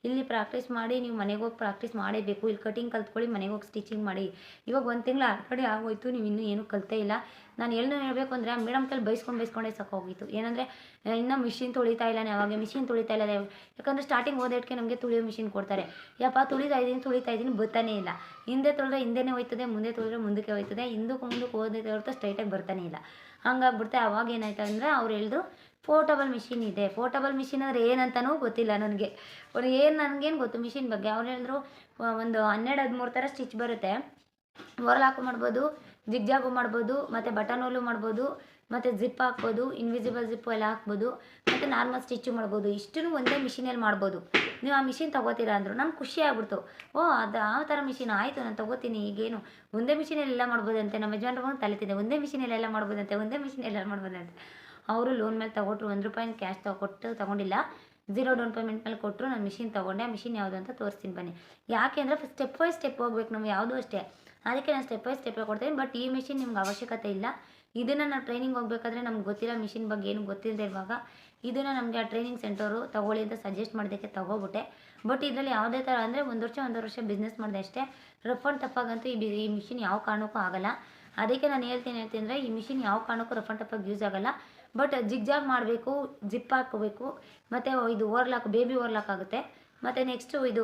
ಇಲ್ಲಿ ಪ್ರಾಕ್ಟೀಸ್ ಮಾಡಿ, ನೀವು ಮನೆಗೆ ಹೋಗಿ ಪ್ರಾಕ್ಟೀಸ್ ಮಾಡೇಬೇಕು, ಇಲ್ಲಿ ಕಟಿಂಗ್ ಕಲ್ತ್ಕೊಳ್ಳಿ, ಮನೆಗೆ ಹೋಗಿ ಸ್ಟಿಚಿಂಗ್ ಮಾಡಿ. ಇವಾಗ 1 ತಿಂಗಳು ಆಲ್ರೆಡಿ ಆಗೋಯ್ತು, ನೀವು ಇನ್ನೂ ಏನೂ ಕಲಿತೇ ಇಲ್ಲ. ನಾನು ಹೇಳಬೇಕು ಅಂದರೆ ಮೇಡಮ್ ಕೈಲಿ ಬೈಸ್ಕೊಂಡೇ ಸಾಕೋಗಿತ್ತು. ಏನಂದರೆ ಇನ್ನೂ ಮಿಷಿನ್ ತೊಳಿತಾ ಇಲ್ಲ, ಯಾವಾಗ ಮಿಷಿನ್ ತೊಳಿತಾ ಇಲ್ಲ. ಯಾಕಂದರೆ ಸ್ಟಾರ್ಟಿಂಗ್ ಓದೋದಕ್ಕೆ ನಮಗೆ ತುಳಿಯೋ ಮಿಷಿನ್ ಕೊಡ್ತಾರೆ. ಯಪ್ಪ ತುಳಿತಾ ಇದ್ದೀನಿ ಬರ್ತಾನೇ ಇಲ್ಲ. ಹಿಂದೆ ತೊಳೆದ್ರೆ ಹಿಂದೆನೇ ಹೋಯ್ತದೆ, ಮುಂದೆ ತೊಳೆದ್ರೆ ಮುಂದಕ್ಕೆ ಹೋಯ್ತದೆ, ಮುಂದಕ್ಕೆ ಓದೋದೇ ಹೊರತು ಸ್ಟ್ರೈಟಾಗಿ ಬರ್ತಾನೆ ಇಲ್ಲ. ಹಂಗಾಗ್ಬಿಡ್ತೆ. ಅವಾಗ ಏನಾಯ್ತು ಅಂದರೆ ಅವ್ರು ಹೇಳಿದ್ರು ಪೋರ್ಟಬಲ್ ಮಿಷಿನ್ ಇದೆ. ಪೋರ್ಟಬಲ್ ಮಿಷಿನ್ ಅಂದರೆ ಏನಂತನೂ ಗೊತ್ತಿಲ್ಲ ನನಗೆ. ನನಗೇನು ಗೊತ್ತು ಮಿಷಿನ್ ಬಗ್ಗೆ. ಅವ್ರು ಹೇಳಿದ್ರು ಒಂದು 12-13 ಥರ ಸ್ಟಿಚ್ ಬರುತ್ತೆ. ವರ್ಲಾಕು ಮಾಡ್ಬೋದು, ಜಿಗ್ಜಾಗು ಮಾಡ್ಬೋದು, ಮತ್ತು ಬಟನ್ ಹೋಲು ಮಾಡ್ಬೋದು, ಮತ್ತು ಜಿಪ್ ಹಾಕ್ಬೋದು, ಇನ್ವಿಸಿಬಲ್ ಜಿಪ್ಪು ಎಲ್ಲ ಹಾಕ್ಬೋದು, ಮತ್ತು ನಾರ್ಮಲ್ ಸ್ಟಿಚ್ಚು ಮಾಡ್ಬೋದು. ಇಷ್ಟನ್ನು ಒಂದೇ ಮಿಷಿನಲ್ಲಿ ಮಾಡ್ಬೋದು. ನೀವು ಆ ಮಿಷಿನ್ ತೊಗೋತೀರಾ ಅಂದರು. ನಂಗೆ ಖುಷಿ ಆಗ್ಬಿಡ್ತು. ಅದು ಆ ಥರ ಮಿಷಿನ್ ಆಯಿತು, ನಾನು ತೊಗೋತೀನಿ. ಈಗೇನು ಒಂದೇ ಮಿಷಿನಲ್ಲೆಲ್ಲ ಮಾಡ್ಬೋದಂತೆ. ನಮ್ಮ ಯಜಮಾನ್ರಿಗೂ ತಲೆತಿದೆ, ಒಂದೇ ಮಿಷಿನಲ್ಲೆಲ್ಲ ಮಾಡ್ಬೋದಂತೆ. ಅವರು ಲೋನ್ ಮೇಲೆ ತೊಗೊಟ್ರು. ₹1 ಕ್ಯಾಶ್ ತೊಗೊಂಡಿಲ್ಲ, 0 ಡೌನ್ ಪೇಮೆಂಟ್ ಮೇಲೆ ಕೊಟ್ಟರು. ನಾನು ಮಿಷಿನ್ ತೊಗೊಂಡೆ. ಆ ಮಿಷಿನ್ ಯಾವುದು ಅಂತ ತೋರಿಸ್ತೀನಿ ಬನ್ನಿ. ಯಾಕೆ ಅಂದರೆ ಸ್ಟೆಪ್ ಬೈ ಸ್ಟೆಪ್ ಹೋಗ್ಬೇಕು ನಾವು ಯಾವುದೂ ಅಷ್ಟೇ. ಅದಕ್ಕೆ ನಾನು ಸ್ಟೆಪ್ ಬೈ ಸ್ಟೆಪ್ಪೇ ಕೊಡ್ತೀನಿ. ಬಟ್ ಈ ಮಿಷಿನ್ ನಿಮ್ಗೆ ಅವಶ್ಯಕತೆ ಇಲ್ಲ. ಇದನ್ನು ನಾವು ಟ್ರೈನಿಂಗ್ ಹೋಗ್ಬೇಕಾದ್ರೆ ನಮ್ಗೆ ಗೊತ್ತಿಲ್ಲ, ಮಿಷಿನ್ ಬಗ್ಗೆ ಏನು ಗೊತ್ತಿಲ್ಲದೆ ಇರುವಾಗ ಇದನ್ನು ನಮಗೆ ಆ ಟ್ರೈನಿಂಗ್ ಸೆಂಟರು ತೊಗೊಳ್ಳಿ ಅಂತ ಸಜೆಸ್ಟ್ ಮಾಡೋದಕ್ಕೆ ತೊಗೊಬಿಟ್ಟೆ. ಬಟ್ ಇದರಲ್ಲಿ ಯಾವುದೇ ಥರ ಅಂದರೆ 1 ವರ್ಷ ಬಿಸ್ನೆಸ್ ಮಾಡಿದೆ ಅಷ್ಟೇ. ರಫ್ ಆ್ಯಂಡ್ ಟಫಾಗಂತೂ ಈ ಮಿಷಿನ್ ಯಾವ ಕಾರಣಕ್ಕೂ ಆಗಲ್ಲ. ಅದಕ್ಕೆ ನಾನು ಹೇಳ್ತೀನಿ ಅಂದರೆ ಈ ಮಿಷಿನ್ ಯಾವ ಕಾರಣಕ್ಕೂ ರಫ್ ಆ್ಯಂಡ್ ಟಫಾಗಿ ಯೂಸ್ ಆಗಲ್ಲ. ಬಟ್ ಜಿಗ್ಜಾಗ್ ಮಾಡಬೇಕು, ಜಿಪ್ ಹಾಕೋಬೇಕು, ಮತ್ತು ಇದು ಓರ್ಲಾಕ್, ಬೇಬಿ ಓರ್ಲಾಕ್ ಆಗುತ್ತೆ. ಮತ್ತು ನೆಕ್ಸ್ಟು ಇದು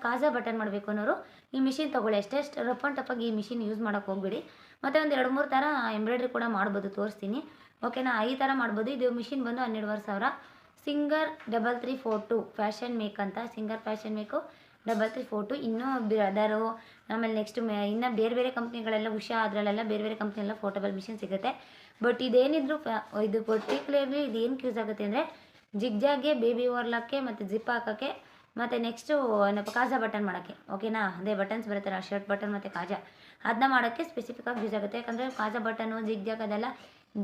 ಕಾಜಾ ಬಟನ್ ಮಾಡಬೇಕು ಅನ್ನೋರು ಈ ಮಿಷಿನ್ ತೊಗೊಳ್ಳಿ ಅಷ್ಟೇ. ರಫ್ ಆ್ಯಂಡ್ ಟಫಾಗಿ ಈ ಮಿಷಿನ್ ಯೂಸ್ ಮಾಡೋಕ್ಕೆ ಹೋಗ್ಬೇಡಿ. ಮತ್ತು ಒಂದು 2-3 ಥರ ಎಂಬ್ರಾಯ್ಡ್ರಿ ಕೂಡ ಮಾಡ್ಬೋದು, ತೋರಿಸ್ತೀನಿ ಓಕೆನಾ. ಈ ಥರ ಮಾಡ್ಬೋದು. ಇದು ಮಿಷಿನ್ ಬಂದು 12,500. ಸಿಂಗರ್ 3342 ಫ್ಯಾಷನ್ ಮೇಕ್ ಅಂತ, ಸಿಂಗರ್ ಫ್ಯಾಷನ್ ಮೇಕು 3342. ಇನ್ನೂ ಅದರು ಆಮೇಲೆ ನೆಕ್ಸ್ಟ್ ಇನ್ನು ಬೇರೆ ಕಂಪ್ನಿಗಳೆಲ್ಲ ಉಷಾ ಅದರಲ್ಲೆಲ್ಲ ಬೇರೆ ಕಂಪ್ನಿಯೆಲ್ಲ ಪೋರ್ಟಬಲ್ ಮಿಷಿನ್ ಸಿಗುತ್ತೆ. ಬಟ್ ಇದೇನಿದ್ರು ಇದು ಪರ್ಟಿಕ್ಯುಲರ್ಲಿ ಇದು ಏನಕ್ಕೆ ಯೂಸ್ ಆಗುತ್ತೆ ಅಂದರೆ ಜಿಗ್ಜಾಗ್ಗೆ, ಬೇಬಿ ಓರ್ಲಾಕ್ಕೆ, ಮತ್ತು ಜಿಪ್ ಹಾಕೋಕ್ಕೆ, ಮತ್ತು ನೆಕ್ಸ್ಟು ಕಾಜಾ ಬಟನ್ ಮಾಡೋಕ್ಕೆ ಓಕೆನಾ. ಅದೇ ಬಟನ್ಸ್ ಬರುತ್ತಲ್ಲ, ಶರ್ಟ್ ಬಟನ್ ಮತ್ತು ಕಾಜಾ, ಅದನ್ನ ಮಾಡೋಕ್ಕೆ ಸ್ಪೆಸಿಫಿಕ್ಕಾಗಿ ಯೂಸ್ ಆಗುತ್ತೆ. ಯಾಕಂದರೆ ಕಾಜಾ ಬಟನು, ಜಿಗ್ಜಾಗ್ ಅದೆಲ್ಲ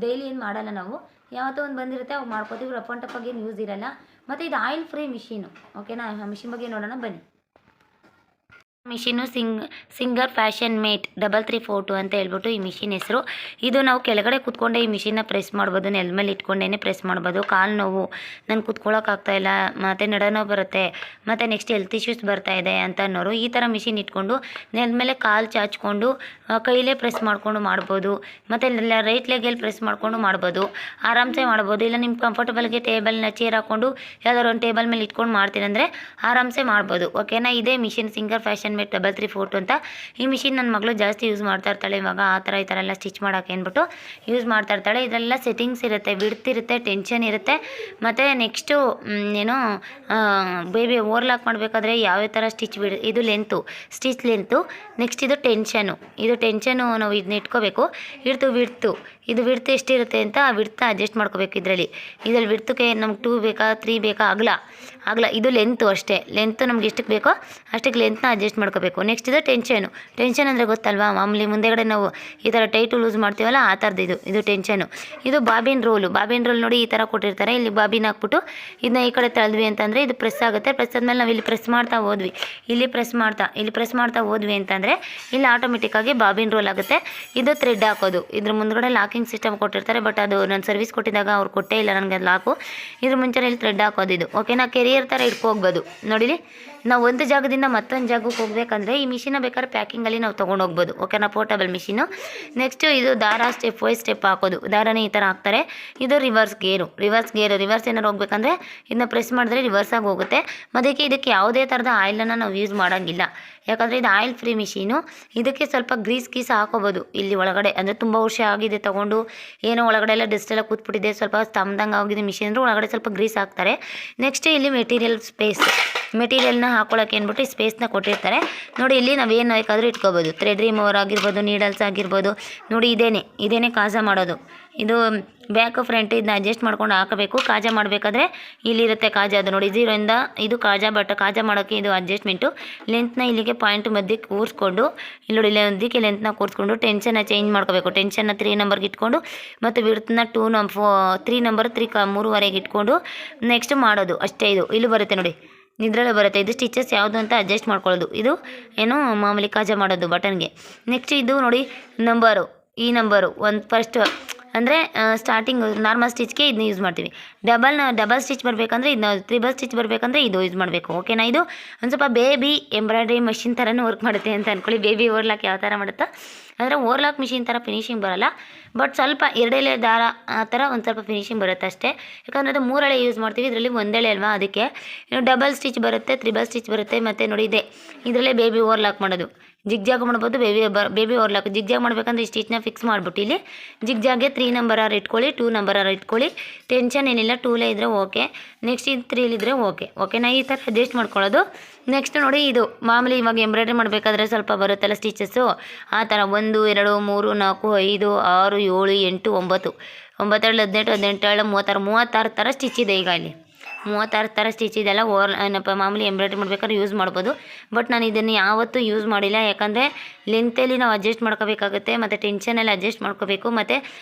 ಡೈಲಿ ಏನು ಮಾಡಲ್ಲ ನಾವು, ಯಾವತ್ತೋ ಒಂದು ಬಂದಿರುತ್ತೆ ಅವಾಗ ಮಾಡ್ಕೋತೀವಿ. ರಫ್ ಆ್ಯಂಡ್ ಟಫಾಗಿ ಏನು ಯೂಸ್ ಇರಲ್ಲ. ಮತ್ತು ಇದು ಆಯಿಲ್ ಫ್ರೀ ಮಿಷಿನು ಓಕೆನಾ. ಮಿಷಿನ್ ಬಗ್ಗೆ ನೋಡೋಣ ಬನ್ನಿ. ಮಿಷಿನು ಸಿಂಗರ್ ಫ್ಯಾಷನ್ ಮೇಟ್ 3342 ಅಂತ ಹೇಳ್ಬಿಟ್ಟು ಈ ಮಿಷಿನ್ ಹೆಸರು. ಇದು ನಾವು ಕೆಳಗಡೆ ಕೂತ್ಕೊಂಡೆ ಈ ಮಿಷಿನ್ನ ಪ್ರೆಸ್ ಮಾಡ್ಬೋದು, ನೆಲದ ಮೇಲೆ ಇಟ್ಕೊಂಡೇ ಪ್ರೆಸ್ ಮಾಡ್ಬೋದು. ಕಾಲು ನೋವು, ನಾನು ಕೂತ್ಕೊಳ್ಳೋಕ್ಕಾಗ್ತಾಯಿಲ್ಲ, ಮತ್ತು ನಡನೋವು ಬರುತ್ತೆ, ಮತ್ತು ನೆಕ್ಸ್ಟ್ ಹೆಲ್ತ್ ಇಶ್ಯೂಸ್ ಬರ್ತಾಯಿದೆ ಅಂತ ಅನ್ನೋರು ಈ ಥರ ಮಿಷಿನ್ ಇಟ್ಕೊಂಡು ನೆಲದ ಮೇಲೆ ಕಾಲು ಚಾಚ್ಕೊಂಡು ಕೈಲೇ ಪ್ರೆಸ್ ಮಾಡಿಕೊಂಡು ಮಾಡ್ಬೋದು. ಮತ್ತು ರೈಟ್ ಲೆಗಲ್ಲಿ ಪ್ರೆಸ್ ಮಾಡಿಕೊಂಡು ಮಾಡ್ಬೋದು, ಆರಾಮ್ಸೆ ಮಾಡ್ಬೋದು. ಇಲ್ಲ ನಿಮ್ಮ ಕಂಫರ್ಟಬಲ್ಗೆ ಟೇಬಲ್ನ ಚೇರ್ ಹಾಕ್ಕೊಂಡು ಯಾವ್ದಾದ್ರು ಒಂದು ಟೇಬಲ್ ಮೇಲೆ ಇಟ್ಕೊಂಡು ಮಾಡ್ತೀನಿ ಅಂದರೆ ಆರಾಮ್ಸೆ ಮಾಡ್ಬೋದು ಓಕೆನಾ. ಇದೇ ಮಿಷಿನ್ ಸಿಂಗರ್ ಫ್ಯಾಷನ್ ಮೇಟ್ 3342 ಅಂತ. ಈ ಮಿಷಿನ್ ನನ್ನ ಮಗಳು ಜಾಸ್ತಿ ಯೂಸ್ ಮಾಡ್ತಾ ಇರ್ತಾಳೆ ಇವಾಗ. ಆ ಥರ ಈ ಥರ ಎಲ್ಲ ಸ್ಟಿಚ್ ಮಾಡೋಕೆ ಅಂದ್ಬಿಟ್ಟು ಯೂಸ್ ಮಾಡ್ತಾ ಇರ್ತಾಳೆ. ಇದೆಲ್ಲ ಸೆಟ್ಟಿಂಗ್ಸ್ ಇರುತ್ತೆ, ವಿಡ್ತ್ ಇರುತ್ತೆ, ಟೆನ್ಷನ್ ಇರುತ್ತೆ. ಮತ್ತು ನೆಕ್ಸ್ಟು ಏನು ಬೇಬಿ ಓವರ್ಲಾಕ್ ಮಾಡಬೇಕಾದ್ರೆ ಯಾವ ಥರ ಇದು ಲೆಂತು, ಸ್ಟಿಚ್ ಲೆಂತು. ನೆಕ್ಸ್ಟ್ ಇದು ಟೆನ್ಷನು ನಾವು ಇದನ್ನ ಇಟ್ಕೋಬೇಕು. ಇದು ವಿಡ್ತ್ ಎಷ್ಟಿರುತ್ತೆ ಅಂತ ಆ ವಿಡ್ತ್ನ ಅಡ್ಜಸ್ಟ್ ಮಾಡ್ಕೋಬೇಕು. ಇದರಲ್ಲಿ ವಿಡ್ತಕ್ಕೆ ನಮ್ಗೆ 2 ಬೇಕಾ 3 ಬೇಕಾ ಅಗಲ ಇದು ಲೆಂತು ಅಷ್ಟೇ. ಲೆಂತು ನಮ್ಗೆ ಎಷ್ಟಕ್ಕೆ ಬೇಕೋ ಅಷ್ಟಕ್ಕೆ ಲೆಂತ್ನ ಅಡ್ಜಸ್ಟ್ ಮಾಡ್ಕೋಬೇಕು. ನೆಕ್ಸ್ಟ್ ಇದು ಟೆನ್ಷನ್ ಅಂದರೆ ಗೊತ್ತಲ್ವಾ, ಮಾಮೂಲಿ ಮುಂದೆಗಡೆ ನಾವು ಈ ಥರ ಟೈಟು ಲೂಸ್ ಮಾಡ್ತೀವಲ್ಲ ಆ ಥರದ್ದು ಇದು ಟೆನ್ಷನು. ಇದು ಬಾಬಿನ್ ರೋಲ್ ನೋಡಿ ಈ ಥರ ಕೊಟ್ಟಿರ್ತಾರೆ. ಇಲ್ಲಿ ಬಾಬಿನ್ ಹಾಕ್ಬಿಟ್ಟು ಇದನ್ನ ಈ ಕಡೆ ತಳ್ದ್ವಿ ಅಂತಂದರೆ ಇದು ಪ್ರೆಸ್ ಆಗುತ್ತೆ. ಪ್ರೆಸ್ ಆದಮೇಲೆ ನಾವು ಇಲ್ಲಿ ಪ್ರೆಸ್ ಮಾಡ್ತಾ ಹೋದ್ವಿ, ಇಲ್ಲಿ ಪ್ರೆಸ್ ಮಾಡ್ತಾ ಹೋದ್ವಿ ಅಂತಂದರೆ ಇಲ್ಲಿ ಆಟೋಮೆಟಿಕ್ಕಾಗಿ ಬಾಬಿನ್ ರೋಲ್ ಆಗುತ್ತೆ. ಇದು ಥ್ರೆಡ್ ಹಾಕೋದು. ಇದ್ರ ಮುಂದ್ಗಡೆ ಲಾಕಿಂಗ್ ಸಿಸ್ಟಮ್ ಕೊಟ್ಟಿರ್ತಾರೆ. ಬಟ್ ಅದು ನಾನು ಸರ್ವಿಸ್ ಕೊಟ್ಟಿದ್ದಾಗ ಅವ್ರು ಕೊಟ್ಟೇ ಇಲ್ಲ ನನಗೆ ಅದು ಲಾಕು. ಇದ್ರ ಮುಂಚೆ ಇಲ್ಲಿ ಥ್ರೆಡ್ ಹಾಕೋದು ಇದು ಓಕೆನಾ. ಕೆರಿಯರ್ ಥರ ಇಟ್ಕೋಗ್ಬೋದು ನೋಡಿಲಿ. ನಾವು ಒಂದು ಜಾಗದಿಂದ ಮತ್ತೊಂದು ಜಾಗಕ್ಕೆ ಹೋಗ್ಬೇಕಂದ್ರೆ ಈ ಮಿಷಿನ ಬೇಕಾದ್ರೆ ಪ್ಯಾಕಿಂಗಲ್ಲಿ ನಾವು ತೊಗೊಂಡು ಹೋಗ್ಬೋದು. ಓಕೆನಾ, ಪೋರ್ಟಬಲ್ ಮಿಷಿನು. ನೆಕ್ಸ್ಟು ಇದು ದಾರ ಸ್ಟೆಪ್ ವೈ ಸ್ಟೆಪ್ ಹಾಕೋದು, ದಾರನೇ ಈ ಥರ ಹಾಕ್ತಾರೆ. ಇದು ರಿವರ್ಸ್ ಗೇರು ರಿವರ್ಸ್ ಏನಾರು ಹೋಗ್ಬೇಕಂದ್ರೆ ಇದನ್ನ ಪ್ರೆಸ್ ಮಾಡಿದ್ರೆ ರಿವರ್ಸಾಗಿ ಹೋಗುತ್ತೆ. ಅದಕ್ಕೆ ಇದಕ್ಕೆ ಯಾವುದೇ ಥರದ ಆಯಿಲನ್ನು ನಾವು ಯೂಸ್ ಮಾಡೋಂಗಿಲ್ಲ, ಯಾಕಂದರೆ ಇದು ಆಯಿಲ್ ಫ್ರೀ ಮಿಷಿನು. ಇದಕ್ಕೆ ಸ್ವಲ್ಪ ಗ್ರೀಸ್ ಹಾಕೋಬೋದು ಇಲ್ಲಿ ಒಳಗಡೆ, ಅಂದರೆ ತುಂಬ ವರ್ಷ ಆಗಿದೆ ತೊಗೊಂಡು, ಏನೋ ಒಳಗಡೆ ಎಲ್ಲ ಡಸ್ಟ್ ಎಲ್ಲ ಕೂತ್ಬಿಟ್ಟಿದೆ, ಸ್ವಲ್ಪ ಸ್ತಂಭದಂಗೆ ಆಗಿದೆ ಮಿಷಿನ್ ಅಂದರೆ ಒಳಗಡೆ ಸ್ವಲ್ಪ ಗ್ರೀಸ್ ಹಾಕ್ತಾರೆ. ನೆಕ್ಸ್ಟ್ ಇಲ್ಲಿ ಮೆಟೀರಿಯಲ್ನ ಹಾಕೊಳ್ಳೋಕೆ ಅಂದ್ಬಿಟ್ಟು ಸ್ಪೇಸ್ನ ಕೊಟ್ಟಿರ್ತಾರೆ ನೋಡಿ. ಇಲ್ಲಿ ನಾವೇನು ಬೇಕಾದರೂ ಇಟ್ಕೋಬೋದು, ಥ್ರೆಡ್ ರಿಮೂವರ್ ಆಗಿರ್ಬೋದು, ನೀಡಲ್ಸ್ ಆಗಿರ್ಬೋದು. ನೋಡಿ ಇದೇನೇ ಕಾಜ ಮಾಡೋದು. ಇದು ಬ್ಯಾಕ್ ಫ್ರಂಟ್ ಇದನ್ನ ಅಡ್ಜಸ್ಟ್ ಮಾಡ್ಕೊಂಡು ಹಾಕಬೇಕು. ಕಾಜ ಮಾಡಬೇಕಾದ್ರೆ ಇಲ್ಲಿರುತ್ತೆ ಕಾಜ, ಅದು ನೋಡಿ 0 ಇಂದ ಇದು ಕಾಜ ಮಾಡೋಕ್ಕೆ ಇದು ಅಡ್ಜಸ್ಟ್ಮೆಂಟು. ಲೆಂತ್ನ ಇಲ್ಲಿಗೆ ಪಾಯಿಂಟ್ ಮಧ್ಯಕ್ಕೆ ಕೂರಿಸ್ಕೊಂಡು ಇಲ್ಲಿ ನೋಡಿ ಇದಕ್ಕೆ ಲೆಂತ್ನ ಕೂರಿಸ್ಕೊಂಡು ಟೆನ್ಷನ್ನ ಚೇಂಜ್ ಮಾಡ್ಕೋಬೇಕು. ಟೆನ್ಷನ್ನ 3 ನಂಬರ್ಗೆ ಇಟ್ಕೊಂಡು ಮತ್ತು ವಿಡ್ತ್ನ 3 ನಂಬರ್ 3ವರೆಗೆ ಇಟ್ಕೊಂಡು ನೆಕ್ಸ್ಟ್ ಮಾಡೋದು ಅಷ್ಟೇ. ಇದು ಇಲ್ಲಿ ಬರುತ್ತೆ ನೋಡಿ, ಇದರಲ್ಲೇ ಬರುತ್ತೆ. ಇದು ಸ್ಟಿಚಸ್ ಯಾವುದು ಅಂತ ಅಡ್ಜಸ್ಟ್ ಮಾಡ್ಕೊಳ್ಳೋದು. ಇದು ಏನು ಮಾಮೂಲಿ ಕಾಜ ಮಾಡೋದು ಬಟನ್ಗೆ. ನೆಕ್ಸ್ಟ್ ಇದು ನೋಡಿ ಈ ನಂಬರು ಒಂದು ಫಸ್ಟ್ ಅಂದರೆ ಸ್ಟಾರ್ಟಿಂಗ್ ನಾರ್ಮಲ್ ಸ್ಟಿಚ್ಗೆ ಇದನ್ನ ಯೂಸ್ ಮಾಡ್ತೀವಿ. ಡಬಲ್ ಸ್ಟಿಚ್ ಬರಬೇಕಂದ್ರೆ ಇದನ್ನ, ತ್ರಿಬಲ್ ಸ್ಟಿಚ್ ಬರಬೇಕಂದ್ರೆ ಇದು ಯೂಸ್ ಮಾಡಬೇಕು. ಓಕೆನಾ. ಇದು ಒಂದು ಸ್ವಲ್ಪ ಬೇಬಿ ಎಂಬ್ರಾಯ್ಡ್ರಿ ಮಷಿನ್ ಥರನೂ ವರ್ಕ್ ಮಾಡುತ್ತೆ ಅಂತ ಅಂದ್ಕೊಳ್ಳಿ. ಬೇಬಿ ಓರ್ಲಾಕ್ ಯಾವ ಥರ ಮಾಡುತ್ತಾ ಅಂದರೆ ಓರ್ಲಾಕ್ ಮಿಷಿನ್ ಥರ ಫಿನಿಶಿಂಗ್ ಬರೋಲ್ಲ, ಬಟ್ ಸ್ವಲ್ಪ 2 ಎಳೆ ದಾರ ಆ ಥರ ಒಂದು ಸ್ವಲ್ಪ ಫಿನಿಶಿಂಗ್ ಬರುತ್ತೆ ಅಷ್ಟೇ. ಯಾಕಂದರೆ ಅದು 3 ಎಳೆ ಯೂಸ್ ಮಾಡ್ತೀವಿ, ಇದರಲ್ಲಿ 1 ಎಳೆ ಅಲ್ವಾ, ಅದಕ್ಕೆ ಡಬಲ್ ಸ್ಟಿಚ್ ಬರುತ್ತೆ, ತ್ರಿಬಲ್ ಸ್ಟಿಚ್ ಬರುತ್ತೆ. ಮತ್ತು ನೋಡಿ ಇದರಲ್ಲೇ ಬೇಬಿ ಓರ್ಲಾಕ್ ಮಾಡೋದು. ಜಿಗ್ಜಾಗ್ ಮಾಡ್ಬೋದು, ಬೇಬಿ ಓರ್ಲಾಕ್. ಜಿಗ್ಜಾಗ್ ಮಾಡಬೇಕಂದ್ರೆ ಈ ಸ್ಟಿಚ್ನ ಫಿಕ್ಸ್ ಮಾಡಿಬಿಟ್ಟು ಇಲ್ಲಿ ಜಿಗ್ಜಾಗೆ 3 ನಂಬರ್ ಇಟ್ಕೊಳ್ಳಿ, 2 ನಂಬರ್ ಇಟ್ಕೊಳ್ಳಿ. ಟೆನ್ಷನ್ ಏನಿಲ್ಲ, 2ಲೇ ಇದ್ದರೆ ಓಕೆ. ನೆಕ್ಸ್ಟ್ ಇದು 3 ಇದ್ದರೆ ಓಕೆನಾ. ಈ ಥರ ಅಡ್ಜಸ್ಟ್ ಮಾಡ್ಕೊಳ್ಳೋದು. ನೆಕ್ಸ್ಟ್ ನೋಡಿ ಇದು ಮಾಮೂಲಿ ಇವಾಗ ಎಂಬ್ರಾಯ್ಡ್ರಿ ಮಾಡಬೇಕಾದ್ರೆ ಸ್ವಲ್ಪ ಬರುತ್ತಲ್ಲ ಸ್ಟಿಚಸ್ಸು, ಆ ಥರ 1 2 3 4 5 6 7 8 9 9 18 36 ಥರ ಸ್ಟಿಚ್ ಇದೆ. ಈಗ ಇಲ್ಲಿ 36 ಥರ ಸ್ಟಿಚ್ ಇದೆಲ್ಲ ಏನಪ್ಪ ಮಾಮೂಲಿ ಎಂಬ್ರಾಯ್ಡ್ರಿ ಮಾಡ್ಬೇಕಾದ್ರೆ ಯೂಸ್ ಮಾಡ್ಬೋದು. ಬಟ್ ನಾನು ಇದನ್ನು ಯಾವತ್ತೂ ಯೂಸ್ ಮಾಡಿಲ್ಲ, ಯಾಕಂದರೆ ಲೆಂತಲ್ಲಿ ನಾವು ಅಡ್ಜಸ್ಟ್ ಮಾಡ್ಕೋಬೇಕಾಗುತ್ತೆ, ಮತ್ತು ಟೆನ್ಷನಲ್ಲಿ ಅಡ್ಜಸ್ಟ್ ಮಾಡ್ಕೋಬೇಕು, ಮತ್ತು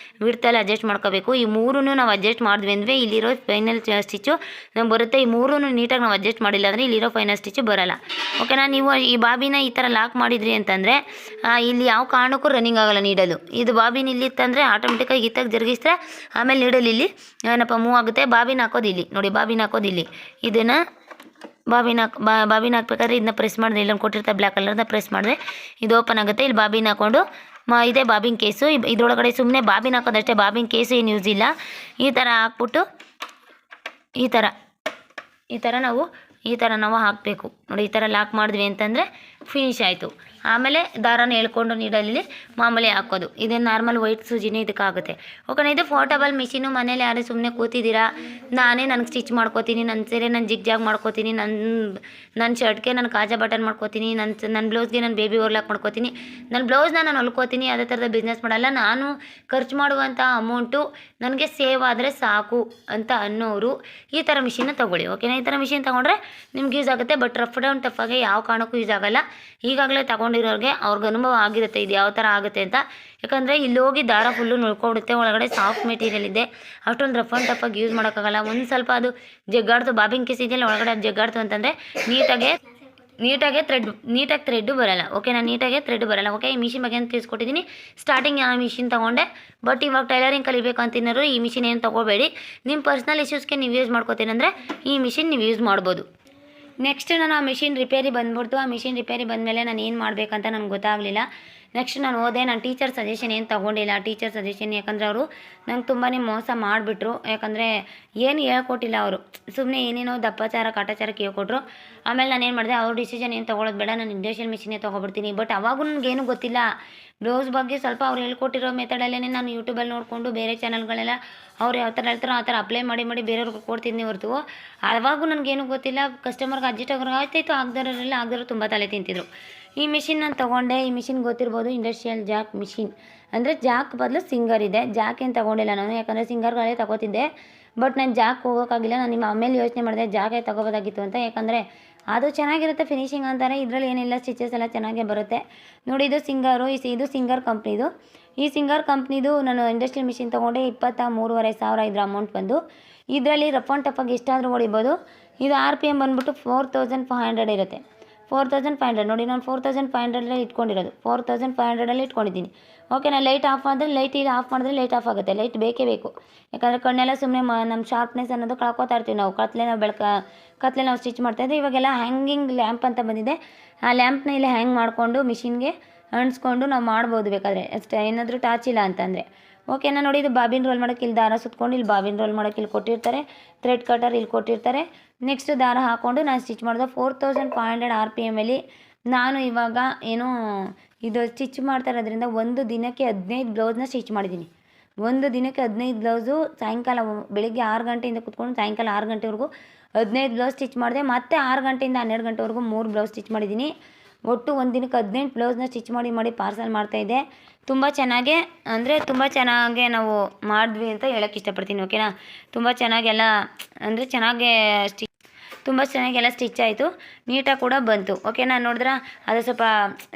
ವಿಡ್ತಲ್ಲಿ ಅಡ್ಜಸ್ಟ್ ಮಾಡ್ಕೋಬೇಕು. ಈ 3 ನಾವು ಅಡ್ಜಸ್ಟ್ ಮಾಡಿದ್ವಿ ಅಂದರೆ ಇಲ್ಲಿರೋ ಫೈನಲ್ ಸ್ಟಿಚ್ಚು ನಮ್ಗೆ ಬರುತ್ತೆ. ಈ 3 ನೀಟಾಗಿ ನಾವು ಅಡ್ಜಸ್ಟ್ ಮಾಡಿಲ್ಲ ಅಂದರೆ ಇಲ್ಲಿರೋ ಫೈನಲ್ ಸ್ಟಿಚ್ಚು ಬರೋಲ್ಲ. ಓಕೆನಾ. ನೀವು ಈ ಬಾಬಿನ ಈ ಥರ ಲಾಕ್ ಮಾಡಿದ್ರಿ ಅಂತಂದರೆ ಇಲ್ಲಿ ಯಾವ ಕಾರಣಕ್ಕೂ ರನ್ನಿಂಗ್ ಆಗೋಲ್ಲ ನೀಡಲು. ಇದು ಬಾಬಿನ ಇಲ್ಲಿ ಇತ್ತಂದರೆ ಆಟೋಮೆಟಿಕ್ಕಾಗಿ ಇತ್ತಾಗ ಜರುಗಿಸಿದ್ರೆ ಆಮೇಲೆ ನೀಡಲ್ ಇಲ್ಲಿ ಏನಪ್ಪ ಮೂವ್ ಆಗುತ್ತೆ. ಬಾಬಿನ ಹಾಕೋದು ಇಲ್ಲಿ ನೋಡಿ, ಬಾಬಿನ ಹಾಕೋದು ಇಲ್ಲಿ, ಇದನ್ನು ಬಾಬಿನ ಹಾಕ್ಬೇಕಾದ್ರೆ ಇದನ್ನ ಪ್ರೆಸ್ ಮಾಡಿದ್ರೆ ಇಲ್ಲೊಂದು ಕೊಟ್ಟಿರ್ತಾರೆ ಬ್ಲ್ಯಾಕ್ ಕಲರ್ನ ಪ್ರೆಸ್ ಮಾಡಿದ್ರೆ ಇದು ಓಪನ್ ಆಗುತ್ತೆ. ಇಲ್ಲಿ ಬಾಬಿನ ಹಾಕ್ಕೊಂಡು ಇದೇ ಬಾಬಿನ ಕೇಸು. ಇದರೊಳಗಡೆ ಸುಮ್ಮನೆ ಬಾಬಿನ ಹಾಕೋದಷ್ಟೇ, ಬಾಬಿನ ಕೇಸು ಏನು ಯೂಸ್ ಇಲ್ಲ. ಈ ಥರ ಹಾಕ್ಬಿಟ್ಟು ಈ ಥರ ನಾವು ಹಾಕಬೇಕು ನೋಡಿ. ಈ ಥರ ಲಾಕ್ ಮಾಡಿದ್ವಿ ಅಂತಂದರೆ ಫಿನಿಶ್ ಆಯಿತು. ಆಮೇಲೆ ದಾರನ ಎಳ್ಕೊಂಡು ನೀಡಲ್ಲಿ ಮಾಮೂಲಿ ಹಾಕೋದು. ಇದೇನು ನಾರ್ಮಲ್ ವೈಟ್ ಸೂಜಿನೇ ಇದಕ್ಕಾಗುತ್ತೆ. ಓಕೆನಾ. ಇದು ಪೋರ್ಟಬಲ್ ಮಿಷಿನು. ಮನೇಲಿ ಯಾರು ಸುಮ್ಮನೆ ಕೂತಿದ್ದೀರಾ, ನಾನೇ ನನಗೆ ಸ್ಟಿಚ್ ಮಾಡ್ಕೋತೀನಿ, ನನ್ನ ಸೀರೆ ನಾನು ಜಿಗ್ಜಾಗ್ ಮಾಡ್ಕೋತೀನಿ, ನನ್ನ ಶರ್ಟ್ಗೆ ನಾನು ಕಾಜಾ ಬಟನ್ ಮಾಡ್ಕೋತೀನಿ, ನನ್ನ ಬ್ಲೌಸ್ಗೆ ನಾನು ಬೇಬಿ ಓರ್ಲಾಕ್ ಮಾಡ್ಕೋತೀನಿ, ನನ್ನ ಬ್ಲೌಸ್ನ ನಾನು ಹೊಲ್ಕೋತೀನಿ, ಅದೇ ಥರದ ಬಿಸ್ನೆಸ್ ಮಾಡಲ್ಲ. ನಾನು ಖರ್ಚು ಮಾಡುವಂಥ ಅಮೌಂಟು ನನಗೆ ಸೇವ್ ಆದರೆ ಸಾಕು ಅಂತ ಅನ್ನೋರು ಈ ಥರ ಮಿಷಿನ್ನ ತೊಗೊಳ್ಳಿ. ಓಕೆನಾ. ಈ ಥರ ಮಿಷಿನ್ ತೊಗೊಂಡ್ರೆ ನಿಮ್ಗೆ ಯೂಸ್ ಆಗುತ್ತೆ. ಬಟ್ ರಫ್ ಡೌನ್ ಟಫಾಗೆ ಯಾವ ಕಾರಣಕ್ಕೂ ಯೂಸ್ ಆಗೋಲ್ಲ. ಈಗಾಗಲೇ ತಗೊಂಡಿರೋರಿಗೆ ಅವ್ರಿಗೆ ಅನುಭವ ಆಗಿರುತ್ತೆ ಇದು ಯಾವ ಥರ ಆಗುತ್ತೆ ಅಂತ. ಯಾಕಂದರೆ ಇಲ್ಲಿ ಹೋಗಿ ದಾರ ಫುಲ್ಲು ನೋಡ್ಕೊಬಿಡುತ್ತೆ, ಒಳಗಡೆ ಸಾಫ್ಟ್ ಮೆಟೀರಿಯಲ್ ಇದೆ, ಅಷ್ಟೊಂದು ರಫ್ ಆ್ಯಂಡ್ ಟಫಾಗಿ ಯೂಸ್ ಮಾಡೋಕ್ಕಾಗಲ್ಲ. ಒಂದು ಸ್ವಲ್ಪ ಅದು ಜಗ್ಗಾಡ್ತು, ಬಾಬಿನ್ ಕೇಸ್ ಇದೆಯಲ್ಲ ಒಳಗಡೆ ಅದು ಜಗ್ಗಾಡ್ತು ಅಂತಂದರೆ ನೀಟಾಗಿ ಥ್ರೆಡ್ಡು ಬರೋಲ್ಲ. ಓಕೆ, ನಾನು ನೀಟಾಗಿ ಥ್ರೆಡ್ ಬರೋಲ್ಲ. ಓಕೆ, ಈ ಮಿಷಿನ್ ಬಗ್ಗೆ ಅಂತ ತಿಳಿಸ್ಕೊಟ್ಟಿದ್ದೀನಿ. ಸ್ಟಾರ್ಟಿಂಗ್ ನಾನು ಮಿಷಿನ್ ತೊಗೊಂಡೆ, ಬಟ್ ಇವಾಗ ಟೈಲರಿಂಗ್ ಕಲಿಬೇಕು ಅಂತಿರೋರು ಈ ಮಿಷಿನ್ ಏನು ತೊಗೋಬೇಡಿ. ನಿಮ್ಮ ಪರ್ಸ್ನಲ್ ಇಶ್ಯೂಸ್ಗೆ ನೀವು ಯೂಸ್ ಮಾಡ್ಕೋತೀನಿ ಅಂದರೆ ಈ ಮಿಷಿನ್ ನೀವು ಯೂಸ್ ಮಾಡ್ಬೋದು. ನೆಕ್ಸ್ಟ್ ನಾನು ಆ ಮಿಷಿನ್ ರಿಪೇರಿ ಬಂದ್ಬಿಡ್ತು. ಆ ಮಿಷಿನ್ ರಿಪೇರಿ ಬಂದಮೇಲೆ ನಾನು ಏನು ಮಾಡಬೇಕಂತ ನನಗೆ ಗೊತ್ತಾಗಲಿಲ್ಲ. ನೆಕ್ಸ್ಟ್ ನಾನು ಹೋದೆ, ನಾನು ಟೀಚರ್ ಸಜೆಷನ್ ಏನು ತೊಗೊಂಡಿಲ್ಲ. ಟೀಚರ್ ಸಜೆಷನ್ ಯಾಕಂದರೆ ಅವರು ನಂಗೆ ತುಂಬಾ ಮೋಸ ಮಾಡಿಬಿಟ್ರು. ಯಾಕಂದರೆ ಏನು ಹೇಳ್ಕೊಟ್ಟಿಲ್ಲ ಅವರು, ಸುಮ್ಮನೆ ಏನೇನೋ ದಪ್ಪಾಚಾರ ಕಾಟಾಚಾರ ಕೇಳ್ಕೊಟ್ರು. ಆಮೇಲೆ ನಾನು ಏನು ಮಾಡಿದೆ, ಅವ್ರ ಡಿಸಿಷನ್ ಏನು ತೊಗೊಳೋದು ಬೇಡ, ನಾನು ಇಂಡಸ್ಟ್ರಿಯಲ್ ಮಿಷಿನೇ ತೊಗೊಬಿಡ್ತೀನಿ. ಬಟ್ ಅವಾಗೂ ನನಗೇನು ಗೊತ್ತಿಲ್ಲ ಬ್ಲೌಸ್ ಬಗ್ಗೆ. ಸ್ವಲ್ಪ ಅವ್ರು ಹೇಳ್ಕೊಟ್ಟಿರೋ ಮೆಥಡಲ್ಲೇ ನಾನು ಯೂಟ್ಯೂಬಲ್ಲಿ ನೋಡಿಕೊಂಡು ಬೇರೆ ಚಾನಲ್ಗಳೆಲ್ಲ ಅವ್ರು ಯಾವ ಥರ ಹೇಳ್ತಾರೋ ಆ ಥರ ಅಪ್ಲೈ ಮಾಡಿ ಬೇರೆಯವ್ರಿಗೆ ಕೊಡ್ತಿದ್ನಿ ಹೊರತು ಅವಾಗೂ ನನಗೇನು ಗೊತ್ತಿಲ್ಲ. ಕಸ್ಟಮರ್ಗೆ ಅಡ್ಜಸ್ಟ್ ಆಗೋರು ಆಯ್ತಾಯಿತು, ಆಗದಿರೋ ತುಂಬ ತಲೆ ತಿಂತಿದ್ರು. ಈ ಮಿಷಿನ್ ನಾನು ತೊಗೊಂಡೆ. ಈ ಮಿಷಿನ್ ಗೊತ್ತಿರ್ಬೋದು, ಇಂಡಸ್ಟ್ರಿಯಲ್ ಜಾಕ್ ಮಿಷಿನ್. ಅಂದರೆ ಜಾಕ್ ಬದಲು ಸಿಂಗರ್ ಇದೆ. ಜಾಕ್ ಏನು ತೊಗೊಂಡಿಲ್ಲ ನಾನು, ಯಾಕಂದರೆ ಸಿಂಗರ್ಗಳೇ ತೊಗೋತಿದ್ದೆ. ಬಟ್ ನಾನು ಜಾಕ್ ಹೋಗೋಕ್ಕಾಗಿಲ್ಲ. ನಾನು ನಿಮ್ಮ ಆಮೇಲೆ ಯೋಚನೆ ಮಾಡಿದೆ ಜಾಕೇ ತೊಗೋಬೋದಾಗಿತ್ತು ಅಂತ. ಯಾಕಂದರೆ ಅದು ಚೆನ್ನಾಗಿರುತ್ತೆ ಫಿನಿಶಿಂಗ್ ಅಂತಾರೆ, ಇದರಲ್ಲಿ ಏನಿಲ್ಲ, ಸ್ಟಿಚಸ್ ಎಲ್ಲ ಚೆನ್ನಾಗೇ ಬರುತ್ತೆ. ನೋಡಿ, ಇದು ಸಿಂಗರು, ಇದು ಸಿಂಗರ್ ಕಂಪ್ನಿದು. ಈ ಸಿಂಗರ್ ಕಂಪ್ನಿದು ನಾನು ಇಂಡಸ್ಟ್ರಿಯಲ್ ಮಿಷಿನ್ ತೊಗೊಂಡೆ. 23,500 ಇದ್ರ ಅಮೌಂಟ್ ಬಂದು. ಇದರಲ್ಲಿ ರಫ್ ಆ್ಯಂಡ್ ಟಫಾಗಿ ಎಷ್ಟಾದರೂ ಹೊಡಿಬೋದು. ಇದು RPM ಬಂದುಬಿಟ್ಟು 4500 ಇರುತ್ತೆ. 4500 ನೋಡಿ, ನಾನು 4500 ಇಟ್ಕೊಂಡಿರೋದು, 4500 ಇಟ್ಕೊಂಡಿದ್ದೀನಿ. ಓಕೆನಾ. ಲೈಟ್ ಆಫ್ ಆದರೆ ಲೈಟ್ ಇಲ್ಲಿ ಆಫ್ ಮಾಡಿದ್ರೆ ಲೈಟ್ ಆಫ್ ಆಗುತ್ತೆ. ಲೈಟ್ ಬೇಕೇ ಬೇಕು, ಯಾಕಂದರೆ ಕಣ್ಣೆಲ್ಲ ಸುಮ್ಮನೆ ನಮ್ಮ ಶಾರ್ಪ್ನೆಸ್ ಅನ್ನೋದು ಕಳ್ಕೊತಾ ಇರ್ತೀವಿ ನಾವು. ಕತ್ಲೆ ನಾವು ಸ್ಟಿಚ್ ಮಾಡ್ತಾಯಿದ್ದೆ. ಇವಾಗೆಲ್ಲ ಹ್ಯಾಂಗಿಂಗ್ ಲ್ಯಾಂಪ್ ಅಂತ ಬಂದಿದೆ. ಆ ಲ್ಯಾಂಪ್ನ ಇಲ್ಲಿ ಹ್ಯಾಂಗ್ ಮಾಡಿಕೊಂಡು ಮಿಷಿನ್ಗೆ ಅಂಟಿಸ್ಕೊಂಡು ನಾವು ಮಾಡ್ಬೋದು ಬೇಕಾದರೆ, ಅಷ್ಟೇ. ಏನಾದರೂ ಟಾರ್ಚ್ ಇಲ್ಲ ಅಂತಂದರೆ. ಓಕೆನಾ. ನೋಡಿ, ಇದು ಬಾಬಿನ್ ರೋಲ್ ಮಾಡೋಕ್ಕೆ ಇಲ್ಲಿ ದಾರ ಸುತ್ಕೊಂಡು ಇಲ್ಲಿ ಬಾಬಿನ್ ರೋಲ್ ಮಾಡೋಕ್ಕೆ ಇಲ್ಲಿ ಕೊಟ್ಟಿರ್ತಾರೆ. ಥ್ರೆಡ್ ಕಟರ್ ಇಲ್ಲಿ ಕೊಟ್ಟಿರ್ತಾರೆ. ನೆಕ್ಸ್ಟ್ ದಾರ ಹಾಕ್ಕೊಂಡು ನಾನು ಸ್ಟಿಚ್ ಮಾಡಿದೆ 4500 RPM ನಾನು ಇವಾಗ ಏನು ಇದು ಸ್ಟಿಚ್ ಮಾಡ್ತಾ ಇರೋದ್ರಿಂದ ಒಂದು ದಿನಕ್ಕೆ 15 ಬ್ಲೌಸ್ನ ಸ್ಟಿಚ್ ಮಾಡಿದ್ದೀನಿ. ಒಂದು ದಿನಕ್ಕೆ 15 ಬ್ಲೌಸು. ಸಾಯಂಕಾಲ ಬೆಳಿಗ್ಗೆ 6 ಗಂಟೆಯಿಂದ ಕೂತ್ಕೊಂಡು ಸಾಯಂಕಾಲ 6 ಗಂಟೆವರೆಗೂ 15 ಬ್ಲೌಸ್ ಸ್ಟಿಚ್ ಮಾಡಿದೆ. ಮತ್ತು 6 ಗಂಟೆಯಿಂದ 12 ಗಂಟೆವರೆಗೂ 3 ಬ್ಲೌಸ್ ಸ್ಟಿಚ್ ಮಾಡಿದ್ದೀನಿ. ಒಟ್ಟು ಒಂದು ದಿನಕ್ಕೆ 18 ಬ್ಲೌಸ್ನ ಸ್ಟಿಚ್ ಮಾಡಿ ಪಾರ್ಸಲ್ ಮಾಡ್ತಾಯಿದ್ದೆ. ತುಂಬ ಚೆನ್ನಾಗೆ ನಾವು ಮಾಡಿದ್ವಿ ಅಂತ ಹೇಳೋಕ್ಕೆ ಇಷ್ಟಪಡ್ತೀನಿ. ಓಕೆನಾ. ತುಂಬ ಚೆನ್ನಾಗೆಲ್ಲ ಸ್ಟಿಚ್ ಆಯಿತು, ನೀಟಾಗಿ ಕೂಡ ಬಂತು. ಓಕೆನಾ. ನೋಡಿದ್ರೆ ಅದು ಸ್ವಲ್ಪ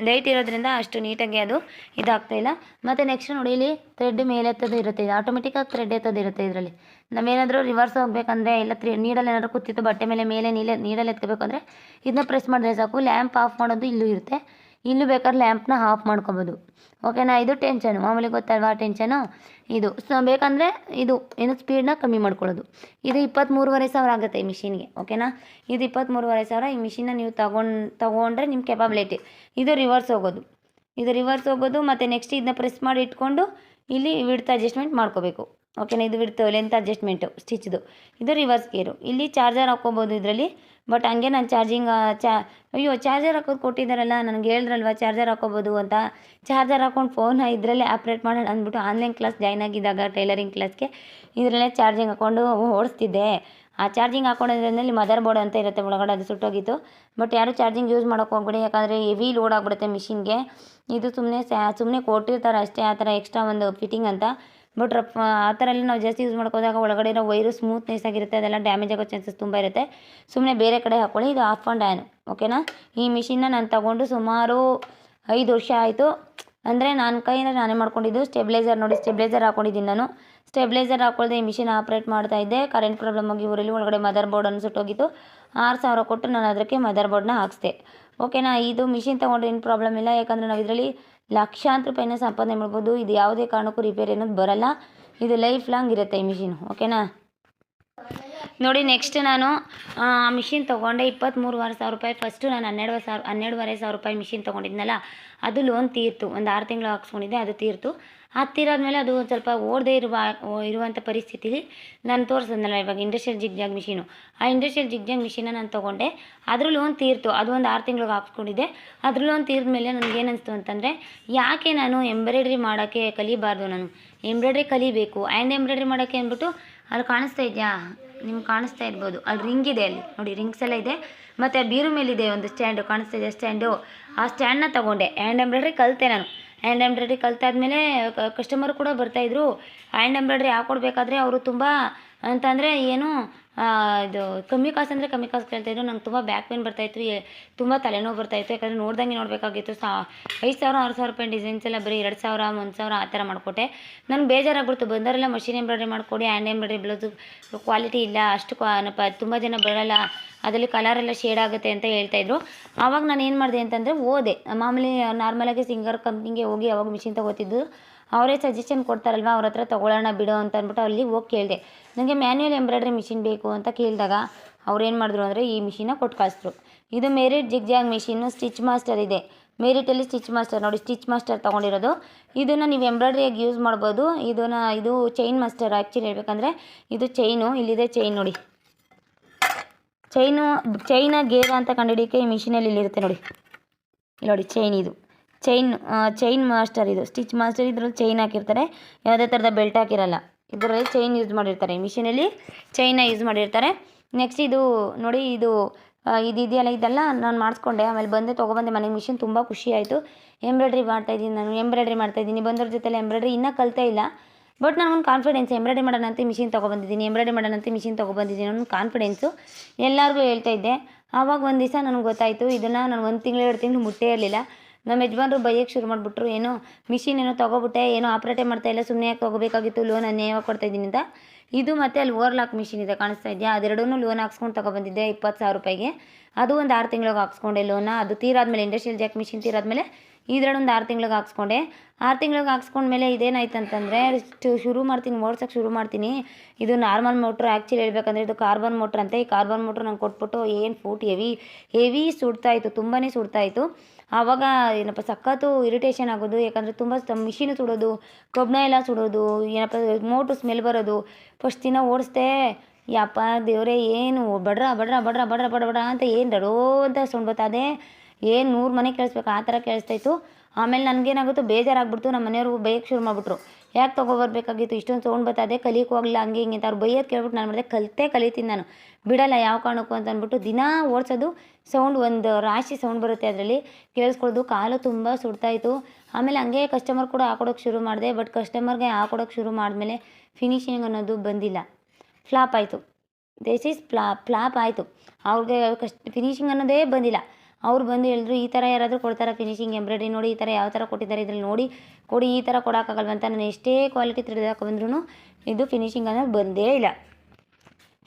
ಲೈಟ್ ಇರೋದ್ರಿಂದ ಅಷ್ಟು ನೀಟಾಗಿ ಅದು ಇದಾಗ್ತಾಯಿಲ್ಲ. ಮತ್ತು ನೆಕ್ಸ್ಟ್ ನೋಡಿ, ಇಲ್ಲಿ ಥ್ರೆಡ್ ಮೇಲೆ ಎತ್ತೋದು ಇರುತ್ತೆ, ಇದು ಆಟೋಮೆಟಿಕ್ಕಾಗಿ ಥ್ರೆಡ್ ಎತ್ತೋದು ಇರುತ್ತೆ ಇದರಲ್ಲಿ. ನಾವೇನಾದರೂ ರಿವರ್ಸ್ ಹೋಗ್ಬೇಕಂದ್ರೆ ಇಲ್ಲ ನೀಡಲ್ಲಿ ಏನಾದರೂ ಕೂತಿತ್ತು ಬಟ್ಟೆ ಮೇಲೆ ನೀಡಲ್ಲಿ ಎತ್ಕೋಬೇಕು ಅಂದರೆ ಇದನ್ನ ಪ್ರೆಸ್ ಮಾಡಿದ್ರೆ ಸಾಕು. ಲ್ಯಾಂಪ್ ಆಫ್ ಮಾಡೋದು ಇಲ್ಲೂ ಇರುತ್ತೆ, ಇಲ್ಲೂ ಬೇಕಾದ್ರೆ ಲ್ಯಾಂಪ್ನ ಆಫ್ ಮಾಡ್ಕೊಬೋದು. ಓಕೆನಾ. ಇದು ಟೆನ್ಷನು, ಮಾಮೂಲಿ ಗೊತ್ತಲ್ವಾ ಟೆನ್ಷನು. ಇದು ಬೇಕಂದರೆ ಇದು ಏನು ಸ್ಪೀಡನ್ನ ಕಮ್ಮಿ ಮಾಡ್ಕೊಳ್ಳೋದು. ಇದು 23,500 ಆಗುತ್ತೆ ಈ ಮಿಷಿನ್ಗೆ. ಓಕೆನಾ. ಇದು 23,500. ಈ ಮಿಷಿನ್ನ ನೀವು ತಗೊಂಡ್ರೆ ನಿಮ್ಮ ಕೆಪಾಬಿಲಿಟಿ. ಇದು ರಿವರ್ಸ್ ಹೋಗೋದು. ಮತ್ತು ನೆಕ್ಸ್ಟ್ ಇದನ್ನ ಪ್ರೆಸ್ ಮಾಡಿ ಇಟ್ಕೊಂಡು ಇಲ್ಲಿ ವಿಡ್ತ್ ಅಡ್ಜಸ್ಟ್ಮೆಂಟ್ ಮಾಡ್ಕೋಬೇಕು. ಓಕೆನಾ. ಇದು ವಿಡ್ತ್ ಲೆಂತ್ ಅಡ್ಜಸ್ಟ್ಮೆಂಟು ಸ್ಟಿಚ್ದು. ಇದು ರಿವರ್ಸ್ ಗೇರು. ಇಲ್ಲಿ ಚಾರ್ಜರ್ ಹಾಕ್ಕೋಬೋದು ಇದರಲ್ಲಿ. ಬಟ್ ಹಂಗೆ ನಾನು ಚಾರ್ಜರ್ ಹಾಕೋದು ಕೊಟ್ಟಿದ್ದಾರಲ್ಲ, ನನಗೆ ಹೇಳಿದ್ರಲ್ವ ಚಾರ್ಜರ್ ಹಾಕ್ಕೋಬೋದು ಅಂತ. ಚಾರ್ಜರ್ ಹಾಕ್ಕೊಂಡು ಫೋನ್ ಇದರಲ್ಲೇ ಆಪ್ರೇಟ್ ಮಾಡೋಣ ಅಂದ್ಬಿಟ್ಟು ಆನ್ಲೈನ್ ಕ್ಲಾಸ್ ಜಾಯ್ನ್ ಆಗಿದ್ದಾಗ ಟೈಲರಿಂಗ್ ಕ್ಲಾಸ್ಗೆ ಇದರಲ್ಲೇ ಚಾರ್ಜಿಂಗ್ ಹಾಕ್ಕೊಂಡು ಓಡಿಸ್ತಿದ್ದೆ. ಆ ಚಾರ್ಜಿಂಗ್ ಹಾಕ್ಕೊಂಡಿದ್ರಲ್ಲಿ ಮದರ್ ಬೋರ್ಡ್ ಅಂತ ಇರುತ್ತೆ ಒಳಗಡೆ, ಅದು ಸುಟ್ಟೋಗಿತ್ತು. ಬಟ್ ಯಾರು ಚಾರ್ಜಿಂಗ್ ಯೂಸ್ ಮಾಡೋಕ್ಕೆ ಹೋಗ್ಬೇಡಿ, ಯಾಕಂದರೆ ಹೆವಿ ಲೋಡ್ ಆಗಿಬಿಡುತ್ತೆ ಮಿಷಿನ್ಗೆ. ಇದು ಸುಮ್ಮನೆ ಕೊಟ್ಟಿರ್ತಾರೆ ಅಷ್ಟೇ, ಆ ಥರ ಎಕ್ಸ್ಟ್ರಾ ಒಂದು ಫಿಟ್ಟಿಂಗ್ ಅಂತ. ಬಟ್ ಆ ಥರ ಎಲ್ಲ ನಾವು ಜಾಸ್ತಿ ಯೂಸ್ ಮಾಡ್ಕೋದಾಗ ಒಳಗಡೆ ಇರೋ ವೈರು ಸ್ಮೂತ್ನೆಸ್ ಆಗಿರುತ್ತೆ, ಅದೆಲ್ಲ ಡ್ಯಾಮೇಜ್ ಆಗೋ ಚಾನ್ಸಸ್ ತುಂಬ ಇರುತ್ತೆ. ಸುಮ್ಮನೆ ಬೇರೆ ಕಡೆ ಹಾಕ್ಕೊಳ್ಳಿ. ಇದು ಆಫ್ ಆ್ಯಂಡ್ ಆನ್. ಓಕೆನಾ. ಈ ಮಿಷಿನ್ನ ನಾನು ತಗೊಂಡು ಸುಮಾರು 5 ವರ್ಷ ಆಯಿತು. ಅಂದರೆ ನನ್ನ ಕೈಯಿಂದ ನಾನೇ ಮಾಡ್ಕೊಂಡಿದ್ದು. ಸ್ಟೆಬ್ಲೈಸರ್ ಹಾಕ್ಕೊಂಡಿದ್ದೀನಿ ನಾನು. ಸ್ಟೆಬ್ಲೈಸರ್ ಹಾಕ್ಕೊಳ್ದೆ ಈ ಮಿಷಿನ್ ಆಪ್ರೇಟ್ ಮಾಡ್ತಾಯಿದ್ದೆ. ಕರೆಂಟ್ ಪ್ರಾಬ್ಲಮ್ ಆಗಿ ಊರಲ್ಲಿ ಒಳಗಡೆ ಮದರ್ ಬೋರ್ಡನ್ನು ಸುಟ್ಟೋಗಿತ್ತು. 6,000 ಕೊಟ್ಟು ನಾನು ಅದಕ್ಕೆ ಮದರ್ ಬೋರ್ಡ್ನ ಹಾಕಿಸ್ದೆ. ಓಕೆನಾ. ಇದು ಮಿಷಿನ್ ತೊಗೊಂಡ್ರೆ ಏನು ಪ್ರಾಬ್ಲಮ್ ಇಲ್ಲ, ಯಾಕಂದರೆ ನಾವು ಇದರಲ್ಲಿ ಲಕ್ಷಾಂತರ ರೂಪಾಯಿನ ಸಂಪಾದನೆ ಮಾಡ್ಬೋದು. ಇದು ಯಾವುದೇ ಕಾರಣಕ್ಕೂ ರಿಪೇರಿ ಅನ್ನೋದು ಬರೋಲ್ಲ. ಇದು ಲೈಫ್ ಲಾಂಗ್ ಇರುತ್ತೆ ಈ ಮಿಷಿನ್. ಓಕೆನಾ. ನೋಡಿ, ನೆಕ್ಸ್ಟ್ ನಾನು ಮಿಷಿನ್ ತೊಗೊಂಡೆ 23,500 ರೂಪಾಯಿ. ಫಸ್ಟು ನಾನು 12,500 ರೂಪಾಯಿ ಮಿಷಿನ್ ತೊಗೊಂಡಿದ್ನಲ್ಲ, ಅದು ಲೋನ್ ತೀರ್ತು. ಒಂದು 6 ತಿಂಗಳು ಹಾಕ್ಸ್ಕೊಂಡಿದ್ದೆ, ಅದು ತೀರ್ತು. ಅದು ತೀರಾದ್ಮೇಲೆ ಅದು ಒಂದು ಸ್ವಲ್ಪ ಓಡದೇ ಇರುವಂಥ ಪರಿಸ್ಥಿತಿಲಿ ನಾನು ತೋರಿಸಿದ್ನಲ್ಲ ಇವಾಗ ಇಂಡಸ್ಟ್ರಿಯಲ್ ಜಿಗ್ಜಾಗ್ ಮಿಷಿನು, ಆ ಇಂಡಸ್ಟ್ರಿಯಲ್ ಜಿಗ್ಜಾಗ್ ಮಿಷಿನ ನಾನು ತೊಗೊಂಡೆ. ಅದ್ರ ಲೋನ್ ತೀರ್ತು. ಅದು ಒಂದು 6 ತಿಂಗಳಿಗೆ ಹಾಕ್ಸ್ಕೊಂಡಿದ್ದೆ. ಅದ್ರ ಲೋನ್ ತೀರಿದ ಮೇಲೆ ನನಗೇನು ಅನಿಸ್ತು ಅಂತಂದರೆ, ಯಾಕೆ ನಾನು ಎಂಬ್ರಾಯ್ಡ್ರಿ ಮಾಡೋಕ್ಕೆ ಕಲಿಬಾರ್ದು, ನಾನು ಎಂಬ್ರಾಯ್ಡ್ರಿ ಕಲಿಬೇಕು. ಆ್ಯಂಡ್ ಎಂಬ್ರಾಯ್ಡ್ರಿ ಮಾಡೋಕ್ಕೆ ಅಂದ್ಬಿಟ್ಟು ಅಲ್ಲಿ ಕಾಣಿಸ್ತಾ ಇದೆಯಾ, ನಿಮ್ಗೆ ಕಾಣಿಸ್ತಾ ಇರ್ಬೋದು, ಅಲ್ಲಿ ರಿಂಗ್ ಇದೆ, ಅಲ್ಲಿ ನೋಡಿ ರಿಂಗ್ಸ್ ಎಲ್ಲ ಇದೆ. ಮತ್ತು ಬೀರು ಮೇಲಿದೆ ಒಂದು ಸ್ಟ್ಯಾಂಡು, ಕಾಣಿಸ್ತಾ ಇದೆ ಸ್ಟ್ಯಾಂಡು. ಆ ಸ್ಟ್ಯಾಂಡನ್ನ ತೊಗೊಂಡೆ. ಹ್ಯಾಂಡ್ ಎಂಬ್ರಾಯ್ಡ್ರಿ ಕಲಿತೆ ನಾನು. ಹ್ಯಾಂಡ್ ಎಂಬ್ರಾಯ್ಡ್ರಿ ಕಲಿತಾದ್ಮೇಲೆ ಕಸ್ಟಮರ್ ಕೂಡ ಬರ್ತಾಯಿದ್ರು. ಹ್ಯಾಂಡ್ ಎಂಬ್ರಾಯ್ಡ್ರಿ ಹಾಕ್ಕೊಡ್ಬೇಕಾದ್ರೆ ಅವರು ತುಂಬ ಅಂತಂದರೆ ಏನು ಇದು ಕಮ್ಮಿ ಕಾಸು ಅಂದರೆ ಕಮ್ಮಿ ಕಾಸು ಕೇಳ್ತಾಯಿದ್ರು. ನಂಗೆ ತುಂಬ ಬ್ಯಾಕ್ ಪೇನ್ ಬರ್ತಾಯಿತ್ತು, ತುಂಬ ತಲೆನೋವು ಬರ್ತಾಯಿತ್ತು. ಯಾಕಂದರೆ ನೋಡ್ದಂಗೆ ನೋಡಬೇಕಾಗಿತ್ತು. 5,000 6,000 ರೂಪಾಯಿ ಡಿಸೈನ್ಸ್ ಎಲ್ಲ ಬರೀ 2,000 1,000 ಆ ಥರ ಮಾಡಿಕೊಟ್ಟೆ. ನನಗೆ ಬೇಜಾರಾಗ್ಬಿಡ್ತು. ಬಂದವರೆಲ್ಲ ಮಷಿನ್ ಎಂಬ್ರಾಯ್ಡ್ರಿ ಮಾಡಿಕೊಡಿ, ಹ್ಯಾಂಡ್ ಎಂಬ್ರಾಯ್ಡ್ರಿ ಬ್ಲೌಸು ಕ್ವಾಲಿಟಿ ಇಲ್ಲ, ಅಷ್ಟು ತುಂಬ ಜನ ಬರೋಲ್ಲ, ಅದರಲ್ಲಿ ಕಲರೆಲ್ಲ ಶೇಡ್ ಆಗುತ್ತೆ ಅಂತ ಹೇಳ್ತಾಯಿದ್ರು. ಆವಾಗ ನಾನು ಏನು ಮಾಡಿದೆ ಅಂತಂದರೆ ಓದೆ. ಮಾಮೂಲಿ ನಾರ್ಮಲಾಗಿ ಸಿಂಗರ್ ಕಂಪ್ನಿಗೆ ಹೋಗಿ ಅವಾಗ ಮಿಷಿನ್ ತೊಗೋತಿದ್ದು. ಅವರೇ ಸಜೆಷನ್ ಕೊಡ್ತಾರಲ್ವ, ಅವ್ರ ಹತ್ರ ತೊಗೊಳ್ಳೋಣ ಬಿಡೋ ಅಂತ ಅಂದ್ಬಿಟ್ಟು ಅಲ್ಲಿ ಹೋಗಿ ಕೇಳಿದೆ. ನನಗೆ ಮ್ಯಾನ್ಯುವಲ್ ಎಂಬ್ರಾಯ್ಡ್ರಿ ಮಿಷಿನ್ ಬೇಕು ಅಂತ ಕೇಳಿದಾಗ ಅವ್ರು ಏನು ಮಾಡಿದ್ರು ಅಂದರೆ ಈ ಮಿಷಿನ ಕೊಟ್ಟು ಕಳಿಸಿದ್ರು. ಇದು merit zigzag machine, stitch master ಇದೆ. ಮೆರಿಟಲ್ಲಿ ಸ್ಟಿಚ್ ಮಾಸ್ಟರ್ ನೋಡಿ, ಸ್ಟಿಚ್ ಮಾಸ್ಟರ್ ತೊಗೊಂಡಿರೋದು. ಇದನ್ನು ನೀವು ಎಂಬ್ರಾಯ್ಡ್ರಿಯಾಗಿ ಯೂಸ್ ಮಾಡ್ಬೋದು. ಇದು ಚೈನ್ ಮಾಸ್ಟರ್. ಆ್ಯಕ್ಚುಲಿ ಹೇಳ್ಬೇಕಂದ್ರೆ ಇದು ಚೈನು, ಇಲ್ಲಿದೆ ಚೈನ್ ನೋಡಿ. ಚೈನ ಗೇರ ಅಂತ ಕಂಡುಹಿಡಿಯೋಕ್ಕೆ ಈ ಮಿಷಿನಲ್ಲಿ ಇಲ್ಲಿರುತ್ತೆ ನೋಡಿ. ಇಲ್ಲಿ ನೋಡಿ ಚೈನ್, ಇದು ಚೈನ್ ಮಾಸ್ಟರ್, ಇದು ಸ್ಟಿಚ್ ಮಾಸ್ಟರ್. ಇದರಲ್ಲಿ ಚೈನ್ ಹಾಕಿರ್ತಾರೆ, ಯಾವುದೇ ಥರದ ಬೆಲ್ಟ್ ಹಾಕಿರಲ್ಲ. ಇದರಲ್ಲಿ ಚೈನ್ ಯೂಸ್ ಮಾಡಿರ್ತಾರೆ, ಮಿಷಿನಲ್ಲಿ ಚೈನ ಯೂಸ್ ಮಾಡಿರ್ತಾರೆ. ನೆಕ್ಸ್ಟ್ ಇದು ನೋಡಿ, ಇದು ಇದೆಯಲ್ಲ, ಇದೆಲ್ಲ ನಾನು ಮಾಡಿಸ್ಕೊಂಡೆ. ಆಮೇಲೆ ತೊಗೊಬಂದೆ ಮನೆಗೆ. ಮಿಷಿನ್ ತುಂಬ ಖುಷಿ ಆಯಿತು. ಎಂಬ್ರಾಯ್ಡ್ರಿ ಮಾಡ್ತಾಯಿದ್ದೀನಿ. ಬಂದವ್ರ ಜೊತೆಲ್ಲ ಎಂಬ್ರಾಯ್ಡ್ರಿ ಇನ್ನೂ ಕಲಿತೇ ಇಲ್ಲ. ಬಟ್ ನನಗೊಂದು ಕಾನ್ಫಿಡೆನ್ಸ್, ಎಂಬ್ರಾಯ್ಡ್ರಿ ಮಾಡೋಣಂತ ಮಿಷಿನ್ ತೊಗೊಬಂದಿದ್ದೀನಿ ಅನ್ನೋ ಕಾನ್ಫಿಡೆನ್ಸು ಎಲ್ಲರಿಗೂ ಹೇಳ್ತಾ ಇದ್ದೆ. ಆವಾಗ ಒಂದು ದಿವಸ ನನಗೆ ಗೊತ್ತಾಯಿತು, ಇದನ್ನು ನಾನು 1 ತಿಂಗಳು 2 ತಿಂಗಳು ಮುಟ್ಟೇ ಇರಲಿಲ್ಲ. ನಮ್ಮ ಯಜಮಾನ್ರು ಬೈಯೋಕ್ಕೆ ಶುರು ಮಾಡಿಬಿಟ್ರು, ಏನೋ ಮಿಷಿನ್ ಏನೋ ತೊಗೊಬಿಟ್ಟೆ, ಏನೋ ಆಪ್ರೇಟೇ ಮಾಡ್ತಾಯಿಲ್ಲ, ಸುಮ್ಮನೆ ಯಾಕೆ ತೊಗೋಬೇಕಾಗಿತ್ತು, ಲೋನ್ ಅನ್ಯಾಯವಾಗಿ ಕೊಡ್ತಾಯಿದ್ದೀನಿ ಅಂತ. ಇದು ಮತ್ತು ಅಲ್ಲಿ ಓವರ್ಲಾಕ್ ಮಿಷಿನ್ ಇದೆ ಕಾಣಿಸ್ತಾ ಇದೆಯಾ, ಅದೆರಡೂ ಲೋನ್ ಹಾಕ್ಸ್ಕೊಂಡು ತೊಗೊಬಂದಿದ್ದೆ 20,000 ರೂಪಾಯಿಗೆ. ಅದು ಒಂದು 6 ತಿಂಗಳಿಗೆ ಹಾಕ್ಸ್ಕೊಂಡೆ ಲೋನ. ಅದು ತೀರಾದ್ಮೇಲೆ ಇಂಡಸ್ಟ್ರಿಯಲ್ ಜಾಕ್ ಮಿಷಿನ್ ತೀರಾದ್ಮೇಲೆ ಇದರಲ್ಲೊಂದು 6 ತಿಂಗಳಿಗೆ ಹಾಕ್ಸ್ಕೊಂಡೆ. 6 ತಿಂಗಳಿಗೆ ಹಾಕ್ಸ್ಕೊಂಡ್ಮೇಲೆ ಇದೇನಾಯ್ತು ಅಂತಂದರೆ ಶುರು ಮಾಡ್ತೀನಿ, ಓಡ್ಸೋಕ್ಕೆ ಶುರು ಮಾಡ್ತೀನಿ. ಇದು ನಾರ್ಮಲ್ ಮೋಟ್ರು, ಆ್ಯಕ್ಚುಲಿ ಹೇಳ್ಬೇಕಂದ್ರೆ ಇದು ಕಾರ್ಬನ್ ಮೋಟ್ರ್ ಅಂತೆ. ಈ ಕಾರ್ಬನ್ ಮೋಟ್ರ್ ನಂಗೆ ಕೊಟ್ಬಿಟ್ಟು ಏನು ಫೂಟ್ ಹೆವಿ ಸುಡ್ತಾಯಿತ್ತು, ತುಂಬಾ ಸುಡ್ತಾಯಿತ್ತು. ಆವಾಗ ಏನಪ್ಪ ಸಖತ್ತು ಇರಿಟೇಷನ್ ಆಗೋದು, ಯಾಕಂದರೆ ತುಂಬ ಮಿಷಿನು ಸುಡೋದು, ಕಬ್ಬಣ ಎಲ್ಲ ಸುಡೋದು, ಏನಪ್ಪ ಮೋಟ್ರು ಸ್ಮೆಲ್ ಬರೋದು. ಫಸ್ಟ್ ದಿನ ಓಡಿಸ್ದೆ, ಯಪ್ಪ ದೇವರೇ ಏನು ಬಡ್ರ ಬಡ್ರ ಬಡ್ರ ಬಡ್ರ ಬಡ ಬಡ ಅಂತ ಏನು ಡಡೋ ಅಂತ ಸೌಂಡ್ ಬರ್ತದೆ, ಏನು 100 ಮನೆ ಕೇಳಿಸ್ಬೇಕು ಆ ಥರ ಕೇಳಿಸ್ತಾಯಿತ್ತು. ಆಮೇಲೆ ನನಗೇನಾಗುತ್ತೋ ಬೇಜಾರಾಗ್ಬಿಡ್ತು. ನಮ್ಮ ಮನೆಯವರು ಬೈಯಕ್ಕೆ ಶುರು ಮಾಡಿಬಿಟ್ರು, ಯಾಕೆ ತೊಗೊಬರ್ಬೇಕಾಗಿತ್ತು, ಇಷ್ಟೊಂದು ಸೌಂಡ್ ಬರ್ತದೆ, ಕಲಿಯಕ್ಕೆ ಹೋಗಲಿಲ್ಲ ಹಂಗೆ ಹಿಂಗೆ ಅಂತ. ಅವ್ರು ಬೈಯೋದು ಕೇಳ್ಬಿಟ್ಟು ನಾನು ಮಾಡಿದೆ, ಕಲಿತೀನಿ ನಾನು, ಬಿಡಲ್ಲ ಯಾವ ಕಾರಣಕ್ಕೂ ಅಂತ ಅಂದ್ಬಿಟ್ಟು ದಿನ ಓಡಿಸೋದು. ಸೌಂಡ್ ಒಂದು ರಾಶಿ ಸೌಂಡ್ ಬರುತ್ತೆ ಅದರಲ್ಲಿ, ಕೇಳಿಸ್ಕೊಳ್ಳೋದು. ಕಾಲು ತುಂಬ ಸುಡ್ತಾಯಿತ್ತು. ಆಮೇಲೆ ಹಂಗೆ ಕಸ್ಟಮರ್ ಕೂಡ ಹಾಕೊಡೋಕ್ಕೆ ಶುರು ಮಾಡಿದೆ. ಬಟ್ ಕಸ್ಟಮರ್ಗೆ ಹಾಕೊಡೋಕ್ಕೆ ಶುರು ಮಾಡಿದ್ಮೇಲೆ ಫಿನಿಶಿಂಗ್ ಅನ್ನೋದು ಬಂದಿಲ್ಲ, ಫ್ಲಾಪ್ ಆಯಿತು. ದಿಸ್ ಈಸ್ ಫ್ಲಾಪ್ ಆಯಿತು. ಅವ್ರಿಗೆ ಫಿನಿಶಿಂಗ್ ಅನ್ನೋದೇ ಬಂದಿಲ್ಲ. ಅವ್ರು ಬಂದು ಹೇಳಿದ್ರು, ಈ ಥರ ಯಾರಾದರೂ ಕೊಡ್ತಾರಾ ಫಿನಿಶಿಂಗ್, ಎಂಬ್ರಾಯ್ಡ್ರಿ ನೋಡಿ ಈ ಥರ ಯಾವ ಥರ ಕೊಟ್ಟಿದ್ದಾರೆ, ಇದ್ರಲ್ಲಿ ನೋಡಿ ಕೊಡಿ, ಈ ಥರ ಕೊಡೋಕ್ಕಾಗಲ್ವಂತ. ನಾನು ಎಷ್ಟೇ ಕ್ವಾಲಿಟಿ ತೆಗೆದಾಕೊ ಬಂದ್ರೂ ಇದು ಫಿನಿಶಿಂಗ್ ಅನ್ನೋದು ಬಂದೇ ಇಲ್ಲ,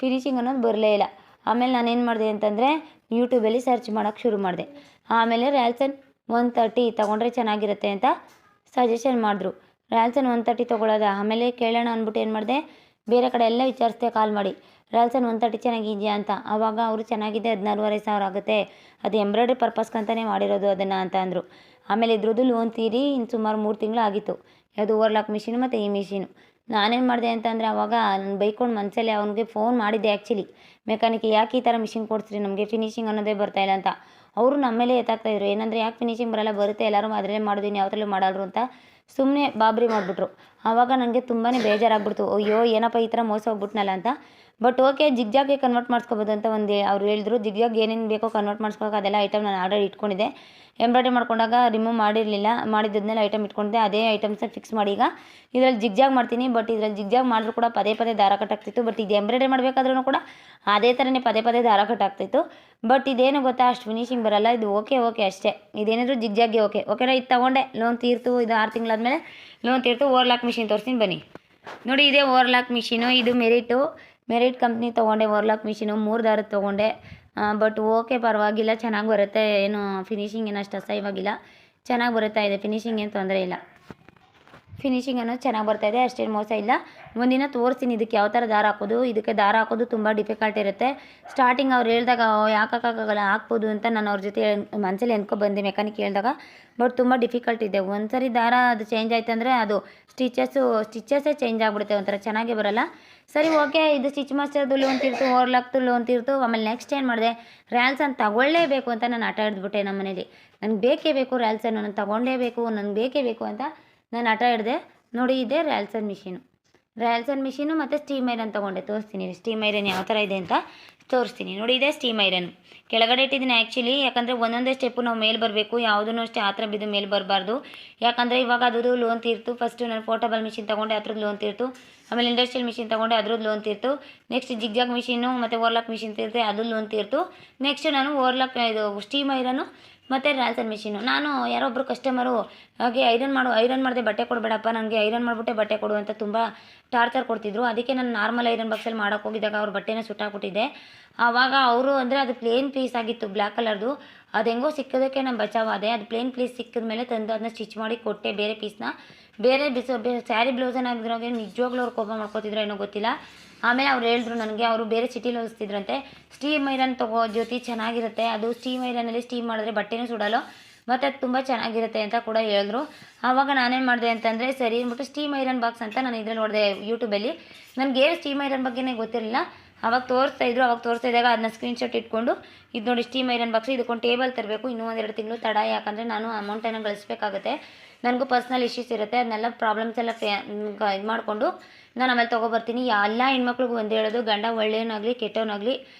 ಫಿನಿಶಿಂಗ್ ಅನ್ನೋದು ಬರಲೇ ಇಲ್ಲ. ಆಮೇಲೆ ನಾನೇನು ಮಾಡಿದೆ ಅಂತಂದರೆ ಯೂಟ್ಯೂಬಲ್ಲಿ ಸರ್ಚ್ ಮಾಡೋಕ್ಕೆ ಶುರು ಮಾಡಿದೆ. ಆಮೇಲೆ ರ್ಯಾಲ್ಸನ್ 130 ತೊಗೊಂಡ್ರೆ ಚೆನ್ನಾಗಿರುತ್ತೆ ಅಂತ ಸಜೆಷನ್ ಮಾಡಿದ್ರು. ರ್ಯಾಲ್ಸನ್ 130 ತೊಗೊಳ್ಳೋದ. ಆಮೇಲೆ ಕೇಳೋಣ ಅಂದ್ಬಿಟ್ಟು ಏನು ಮಾಡಿದೆ, ಬೇರೆ ಕಡೆ ಎಲ್ಲ ವಿಚಾರಿಸ್ದೆ ಕಾಲ್ ಮಾಡಿ, ರ್ಯಾಲ್ಸನ್ 130 ಚೆನ್ನಾಗಿದೆಯಾ ಅಂತ. ಆವಾಗ ಅವರು ಚೆನ್ನಾಗಿದೆ, 14,500 ಆಗುತ್ತೆ, ಅದು ಎಂಬ್ರಾಯ್ಡ್ರಿ ಪರ್ಪಸ್ಗಂತಲೇ ಮಾಡಿರೋದು ಅದನ್ನು ಅಂತ ಅಂದರು. ಆಮೇಲೆ ಇದ್ರದ್ದು ಲೋನ್ ತೀರಿ ಇನ್ನು ಸುಮಾರು 3 ತಿಂಗಳು ಆಗಿತ್ತು, ಅದು ಓವರ್ಲಾಕ್ ಮಿಷಿನು ಮತ್ತು ಈ ಮಿಷಿನು. ನಾನೇನು ಮಾಡಿದೆ ಅಂತಂದರೆ ಆವಾಗ ನಾನು ಬೈಕೊಂಡು ಮನಸ್ಸಲ್ಲಿ ಅವನಿಗೆ ಫೋನ್ ಮಾಡಿದ್ದೆ ಆ್ಯಕ್ಚುಲಿ, ಮೆಕ್ಯಾನಿಕ್ ಯಾಕೆ ಈ ಥರ ಮಿಷಿನ್ ಕೊಡಿಸ್ರಿ, ನಮಗೆ ಫಿನಿಶಿಂಗ್ ಅನ್ನೋದೇ ಬರ್ತಾಯಿಲ್ಲ ಅಂತ. ಅವರು ನಮ್ಮ ಮೇಲೆ ಎತ್ತಾಗ್ತಾಯಿದ್ರು, ಏನಂದರೆ ಯಾಕೆ ಫಿನಿಶಿಂಗ್ ಬರೋಲ್ಲ, ಬರುತ್ತೆ ಎಲ್ಲರೂ ಅದರಲ್ಲೇ ಮಾಡೋದು, ಯಾವತ್ತಲ್ಲೂ ಮಾಡಲ್ರು ಅಂತ ಸುಮ್ಮನೆ ಬಾಬ್ರಿ ಮಾಡಿಬಿಟ್ರು. ಆವಾಗ ನನಗೆ ತುಂಬಾ ಬೇಜಾರಾಗ್ಬಿಡ್ತು, ಅಯ್ಯೋ ಏನಪ್ಪ ಈ ಥರ ಮೋಸ ಹೋಗ್ಬಿಟ್ನಲ್ಲ ಅಂತ. ಬಟ್ ಓಕೆ, ಜಿಗ್ಜಾಗ್ಗೆ ಕನ್ವರ್ಟ್ ಮಾಡಿಸ್ಕೋಬೋದು ಅಂತ ಅವ್ರು ಹೇಳಿದ್ರು. ಜಿಗ್ಜಾಗ್ ಏನೇನು ಬೇಕೋ ಕನ್ವರ್ಟ್ ಮಾಡಿಸ್ಕೊಳಕ್ಕೆ ಅದೆಲ್ಲ ಐಟಮ್ ನಾನು ಆರ್ಡರ್ ಇಟ್ಕೊಂಡಿದ್ದೆ. ಎಂಬ್ರಾಯ್ಡ್ರಿ ಮಾಡ್ಕೊಂಡಾಗ ರಿಮೂವ್ ಮಾಡಿರಲಿಲ್ಲ, ಮಾಡಿದ್ದನ್ನೆಲ್ಲ ಐಟಮ್ ಇಟ್ಕೊಂಡಿದ್ದೆ, ಅದೇ ಐಟಮ್ಸ್ನ ಫಿಕ್ಸ್ ಮಾಡಿ ಈಗ ಇದರಲ್ಲಿ ಜಿಗ್ಜಾಗ್ ಮಾಡ್ತೀನಿ. ಬಟ್ ಇದರಲ್ಲಿ ಜಿಗ್ಜಾಗ್ ಮಾಡಿದ್ರು ಕೂಡ ಪದೇ ಪದೇ ದಾರ ಕಟ್ಟಾಗ್ತಿತ್ತು. ಬಟ್ ಇದು ಎಂಬ್ರಾಯ್ಡ್ರಿ ಮಾಡಬೇಕಾದ್ರೂ ಕೂಡ ಅದೇ ಥರನೇ ಪದೇ ಪದೇ ದಾರ ಕಟ್ಟಾಗ್ತಿತ್ತು. ಬಟ್ ಇದೇನು ಗೊತ್ತಾ, ಅಷ್ಟು ಫಿನಿಶಿಂಗ್ ಬರೋಲ್ಲ. ಇದು ಓಕೆ ಅಷ್ಟೇ, ಇದೇನಾದರೂ ಜಿಗ್ಜಾಗ್ಗೆ ಓಕೆನಾ. ಇದು ತೊಗೊಂಡೆ, ಲೋನ್ ತೀರ್ತು. ಇದು 6 ತಿಂಗಳಾದಮೇಲೆ ಲೋನ್ ತೀರ್ತು. ಓವರ್ಲಾಕ್ ಮಿಷಿನ್ ತೋರಿಸ್ತೀನಿ ಬನ್ನಿ. ನೋಡಿ, ಇದೇ ಓವರ್ಲಾಕ್ ಮಿಷಿನು. ಇದು ಮೆರಿಟ್ ಕಂಪ್ನಿ ತೊಗೊಂಡೆ ಓವರ್ಲಾಕ್ ಮಿಷಿನು. 3 ದಾರದ್ದು ತೊಗೊಂಡೆ. ಬಟ್ ಓಕೆ, ಪರವಾಗಿಲ್ಲ, ಚೆನ್ನಾಗಿ ಬರುತ್ತೆ. ಏನು ಫಿನಿಶಿಂಗ್ ಏನು ಅಷ್ಟು ಅಸಹ್ಯವಾಗಿಲ್ಲ, ಚೆನ್ನಾಗಿ ಬರುತ್ತಾ ಇದೆ. ಫಿನಿಶಿಂಗ್ ಏನು ತೊಂದರೆ ಇಲ್ಲ, ಫಿನಿಶಿಂಗ್ ಅನ್ನೋದು ಚೆನ್ನಾಗಿ ಬರ್ತಾಯಿದೆ, ಅಷ್ಟೇನು ಮೋಸ ಇಲ್ಲ. ಒಂದಿನ ತೋರಿಸ್ತೀನಿ ಇದಕ್ಕೆ ಯಾವ ಥರ ದಾರ ಹಾಕೋದು. ಇದಕ್ಕೆ ದಾರ ಹಾಕೋದು ತುಂಬ ಡಿಫಿಕಲ್ಟ್ ಇರುತ್ತೆ. ಸ್ಟಾರ್ಟಿಂಗ್ ಅವ್ರು ಹೇಳಿದಾಗ ಯಾಕೆ ಹಾಕೋಕ್ಕಾಗಲ್ಲ, ಹಾಕ್ಬೋದು ಅಂತ ನಾನು ಅವ್ರ ಜೊತೆ ಮನಸ್ಸಲ್ಲಿ ಬಂದೆ ಮೆಕ್ಯಾನಿಕ್ ಹೇಳಿದಾಗ. ಬಟ್ ತುಂಬ ಡಿಫಿಕಲ್ಟ್ ಇದೆ. ಒಂದು ಸರಿ ದಾರ ಅದು ಚೇಂಜ್ ಆಯ್ತು ಅಂದರೆ ಅದು ಸ್ಟಿಚಸ್ಸೇ ಚೇಂಜ್ ಆಗಿಬಿಡುತ್ತೆ, ಒಂಥರ ಚೆನ್ನಾಗೇ ಬರೋಲ್ಲ. ಸರಿ ಓಕೆ, ಇದು ಸ್ಟಿಚ್ ಮಾಸ್ಟರ್ದು ಲೋನ್ ತೀರ್ತು, ಓವರ್ಲಾಕ್ದು ಲೋನ್ ತೀರ್ತು. ಆಮೇಲೆ ನೆಕ್ಸ್ಟ್ ಏನು ಮಾಡಿದೆ, ರ್ಯಾಲ್ಸನ್ ತಗೊಳ್ಳೇಬೇಕು ಅಂತ ನಾನು ಆಟ ಹಿಡಿದ್ಬಿಟ್ಟೆ. ನಮ್ಮ ಮನೇಲಿ ನನಗೆ ಬೇಕೇ ಬೇಕು ರ್ಯಾಲ್ಸನ್ನು, ನಾನು ತೊಗೊಂಡೇಬೇಕು, ನನಗೆ ಬೇಕೇ ಬೇಕು ಅಂತ ನಾನು ಆಟ ಹಿಡಿದೆ. ನೋಡಿ, ಇದೆ ರ್ಯಾಲ್ಸನ್ ಮಿಷಿನು ಮತ್ತು ಸ್ಟೀಮ್ ಐರನ್ ತೊಗೊಂಡೆ. ತೋರಿಸ್ತೀನಿ ಸ್ಟೀಮ್ ಐರನ್ ಯಾವ ಥರ ಇದೆ ಅಂತ ತೋರಿಸ್ತೀನಿ. ನೋಡಿ, ಇದೆ ಸ್ಟೀಮ್ ಐರನ್. ಕೆಳಗಡೆ ಇಟ್ಟಿದ್ದೀನಿ ಆ್ಯಕ್ಚುಲಿ, ಯಾಕಂದರೆ ಒಂದೊಂದೇ ಸ್ಟೆಪ್ಪು ನಾವು ಮೇಲೆ ಬರಬೇಕು, ಯಾವುದೂ ಅಷ್ಟೇ ಆ ಥರ ಬಿದ್ದು ಮೇಲೆ ಬರಬಾರ್ದು. ಯಾಕಂದರೆ ಇವಾಗ ಅದ್ರದ್ದು ಲೋನ್ ತೀರ್ತು. ಫಸ್ಟು ನಾನು ಪೋರ್ಟಬಲ್ ಮಿಷಿನ್ ತೊಗೊಂಡೆ, ಅದ್ರದ್ದು ಲೋನ್ ತೀರ್ತು. ಆಮೇಲೆ ಇಂಡಸ್ಟ್ರಿಯಲ್ ಮಿಷಿನ್ ತೊಗೊಂಡೆ, ಅದ್ರದ್ದು ಲೋನ್ ತೀರ್ತು. ನೆಕ್ಸ್ಟ್ ಜಿಗ್ಜಾಗ್ ಮಿಷಿನು ಮತ್ತು ಓವರ್ಲಾಕ್ ಮಿಷಿನ್ ತೀರ್ತೆ, ಅದು ಲೋನ್ ತೀರ್ತು. ನೆಕ್ಸ್ಟ್ ನಾನು ಇದು ಸ್ಟೀಮ್ ಐರನ್ನು ಮತ್ತು ರ್ಯಾಲ್ಸನ್ ಮಿಷಿನು. ನಾನು ಯಾರೊಬ್ಬರು ಕಸ್ಟಮರು ಹಾಗೆ ಐರನ್ ಮಾಡಿದೆ ಬಟ್ಟೆ ಕೊಡಬೇಡಪ್ಪ, ನನಗೆ ಐರನ್ ಮಾಡಿಬಿಟ್ಟೆ ಬಟ್ಟೆ ಕೊಡು ಅಂತ ತುಂಬ ಟಾರ್ಚರ್ ಕೊಡ್ತಿದ್ರು. ಅದಕ್ಕೆ ನಾನು ನಾರ್ಮಲ್ ಐರನ್ ಬಾಕ್ಸಲ್ಲಿ ಮಾಡೋಕ್ಕೆ ಹೋಗಿದ್ದಾಗ ಅವ್ರ ಬಟ್ಟೆನ ಸುಟ್ಟಾಕ್ಬಿಟ್ಟಿದ್ದೆ. ಆವಾಗ ಅವರು ಅಂದರೆ ಅದು ಪ್ಲೇನ್ ಪೀಸ್ ಆಗಿತ್ತು ಬ್ಲ್ಯಾಕ್ ಕಲರ್ದು. ಅದು ಹೆಂಗೋ ಸಿಕ್ಕೋದಕ್ಕೆ ನಾನು ಬಚಾವಾದೆ. ಅದು ಪ್ಲೇನ್ ಪೀಸ್ ಸಿಕ್ಕಿದ ಮೇಲೆ ತಂದು ಅದನ್ನ ಸ್ಟಿಚ್ ಮಾಡಿ ಕೊಟ್ಟೆ. ಬೇರೆ ಪೀಸ್ನ ಬೇರೆ ಸ್ಯಾರಿ ಬ್ಲೌಸನ್ನು ಆಗಿದ್ರಾಗೆ ನಿಜವಾಗ್ಲೂ ಅವ್ರು ಕೋಪ ಮಾಡ್ಕೋತಿದ್ರು ಏನೋ ಗೊತ್ತಿಲ್ಲ. ಆಮೇಲೆ ಅವ್ರು ಹೇಳಿದ್ರು ನನಗೆ, ಅವರು ಬೇರೆ ಸಿಟಿಲಿ ಓದಿಸ್ತಿದ್ರಂತೆ, ಸ್ಟೀಮ್ ಐರನ್ ತಗೋ ಜ್ಯೋತಿ, ಚೆನ್ನಾಗಿರುತ್ತೆ ಅದು. ಸ್ಟೀಮ್ ಐರನಲ್ಲಿ ಸ್ಟೀಮ್ ಮಾಡಿದ್ರೆ ಬಟ್ಟೆನೂ ಸುಡಲ್ಲ ಮತ್ತು ಅದು ತುಂಬ ಚೆನ್ನಾಗಿರುತ್ತೆ ಅಂತ ಕೂಡ ಹೇಳಿದ್ರು. ಆವಾಗ ನಾನೇನು ಮಾಡಿದೆ ಅಂತಂದರೆ ಸರಿ ಅಂದ್ಬಿಟ್ಟು ಸ್ಟೀಮ್ ಐರನ್ ಬಾಕ್ಸ್ ಅಂತ ನಾನು ಇದ್ರಲ್ಲಿ ನೋಡಿದೆ ಯೂಟ್ಯೂಬಲ್ಲಿ. ನನಗೇನು ಸ್ಟೀಮ್ ಐರನ್ ಬಗ್ಗೆನೇ ಗೊತ್ತಿರಲಿಲ್ಲ. ಅವಾಗ ತೋರಿಸ್ತಾ ಇದ್ದಾಗ ಅದನ್ನ ಸ್ಕ್ರೀನ್ಶಾಟ್ ಇಟ್ಕೊಂಡು, ಇದು ನೋಡಿ ಸ್ಟೀಮ್ ಐರನ್ ಬಾಕ್ಸ್, ಇದಕ್ಕೊಂದು ಟೇಬಲ್ ತರಬೇಕು. ಇನ್ನೂ 1-2 ತಿಂಗಳು ತಡ, ಯಾಕಂದರೆ ನಾನು ಅಮೌಂಟನ್ನು ಗಳಿಸ್ಬೇಕಾಗುತ್ತೆ. ನನಗೂ ಪರ್ಸ್ನಲ್ ಇಶ್ಯೂಸ್ ಇರುತ್ತೆ, ಅದನ್ನೆಲ್ಲ ಪ್ರಾಬ್ಲಮ್ಸ್ ಎಲ್ಲ ಇದು ಮಾಡಿಕೊಂಡು ನಾನು ಆಮೇಲೆ ತೊಗೊಬರ್ತೀನಿ. ಎಲ್ಲ ಹೆಣ್ಮಕ್ಳಿಗೂ ಒಂದು ಹೇಳೋದು, ಗಂಡ ಒಳ್ಳೆಯವನಾಗಲಿ ಕೆಟ್ಟವನಾಗಲಿ,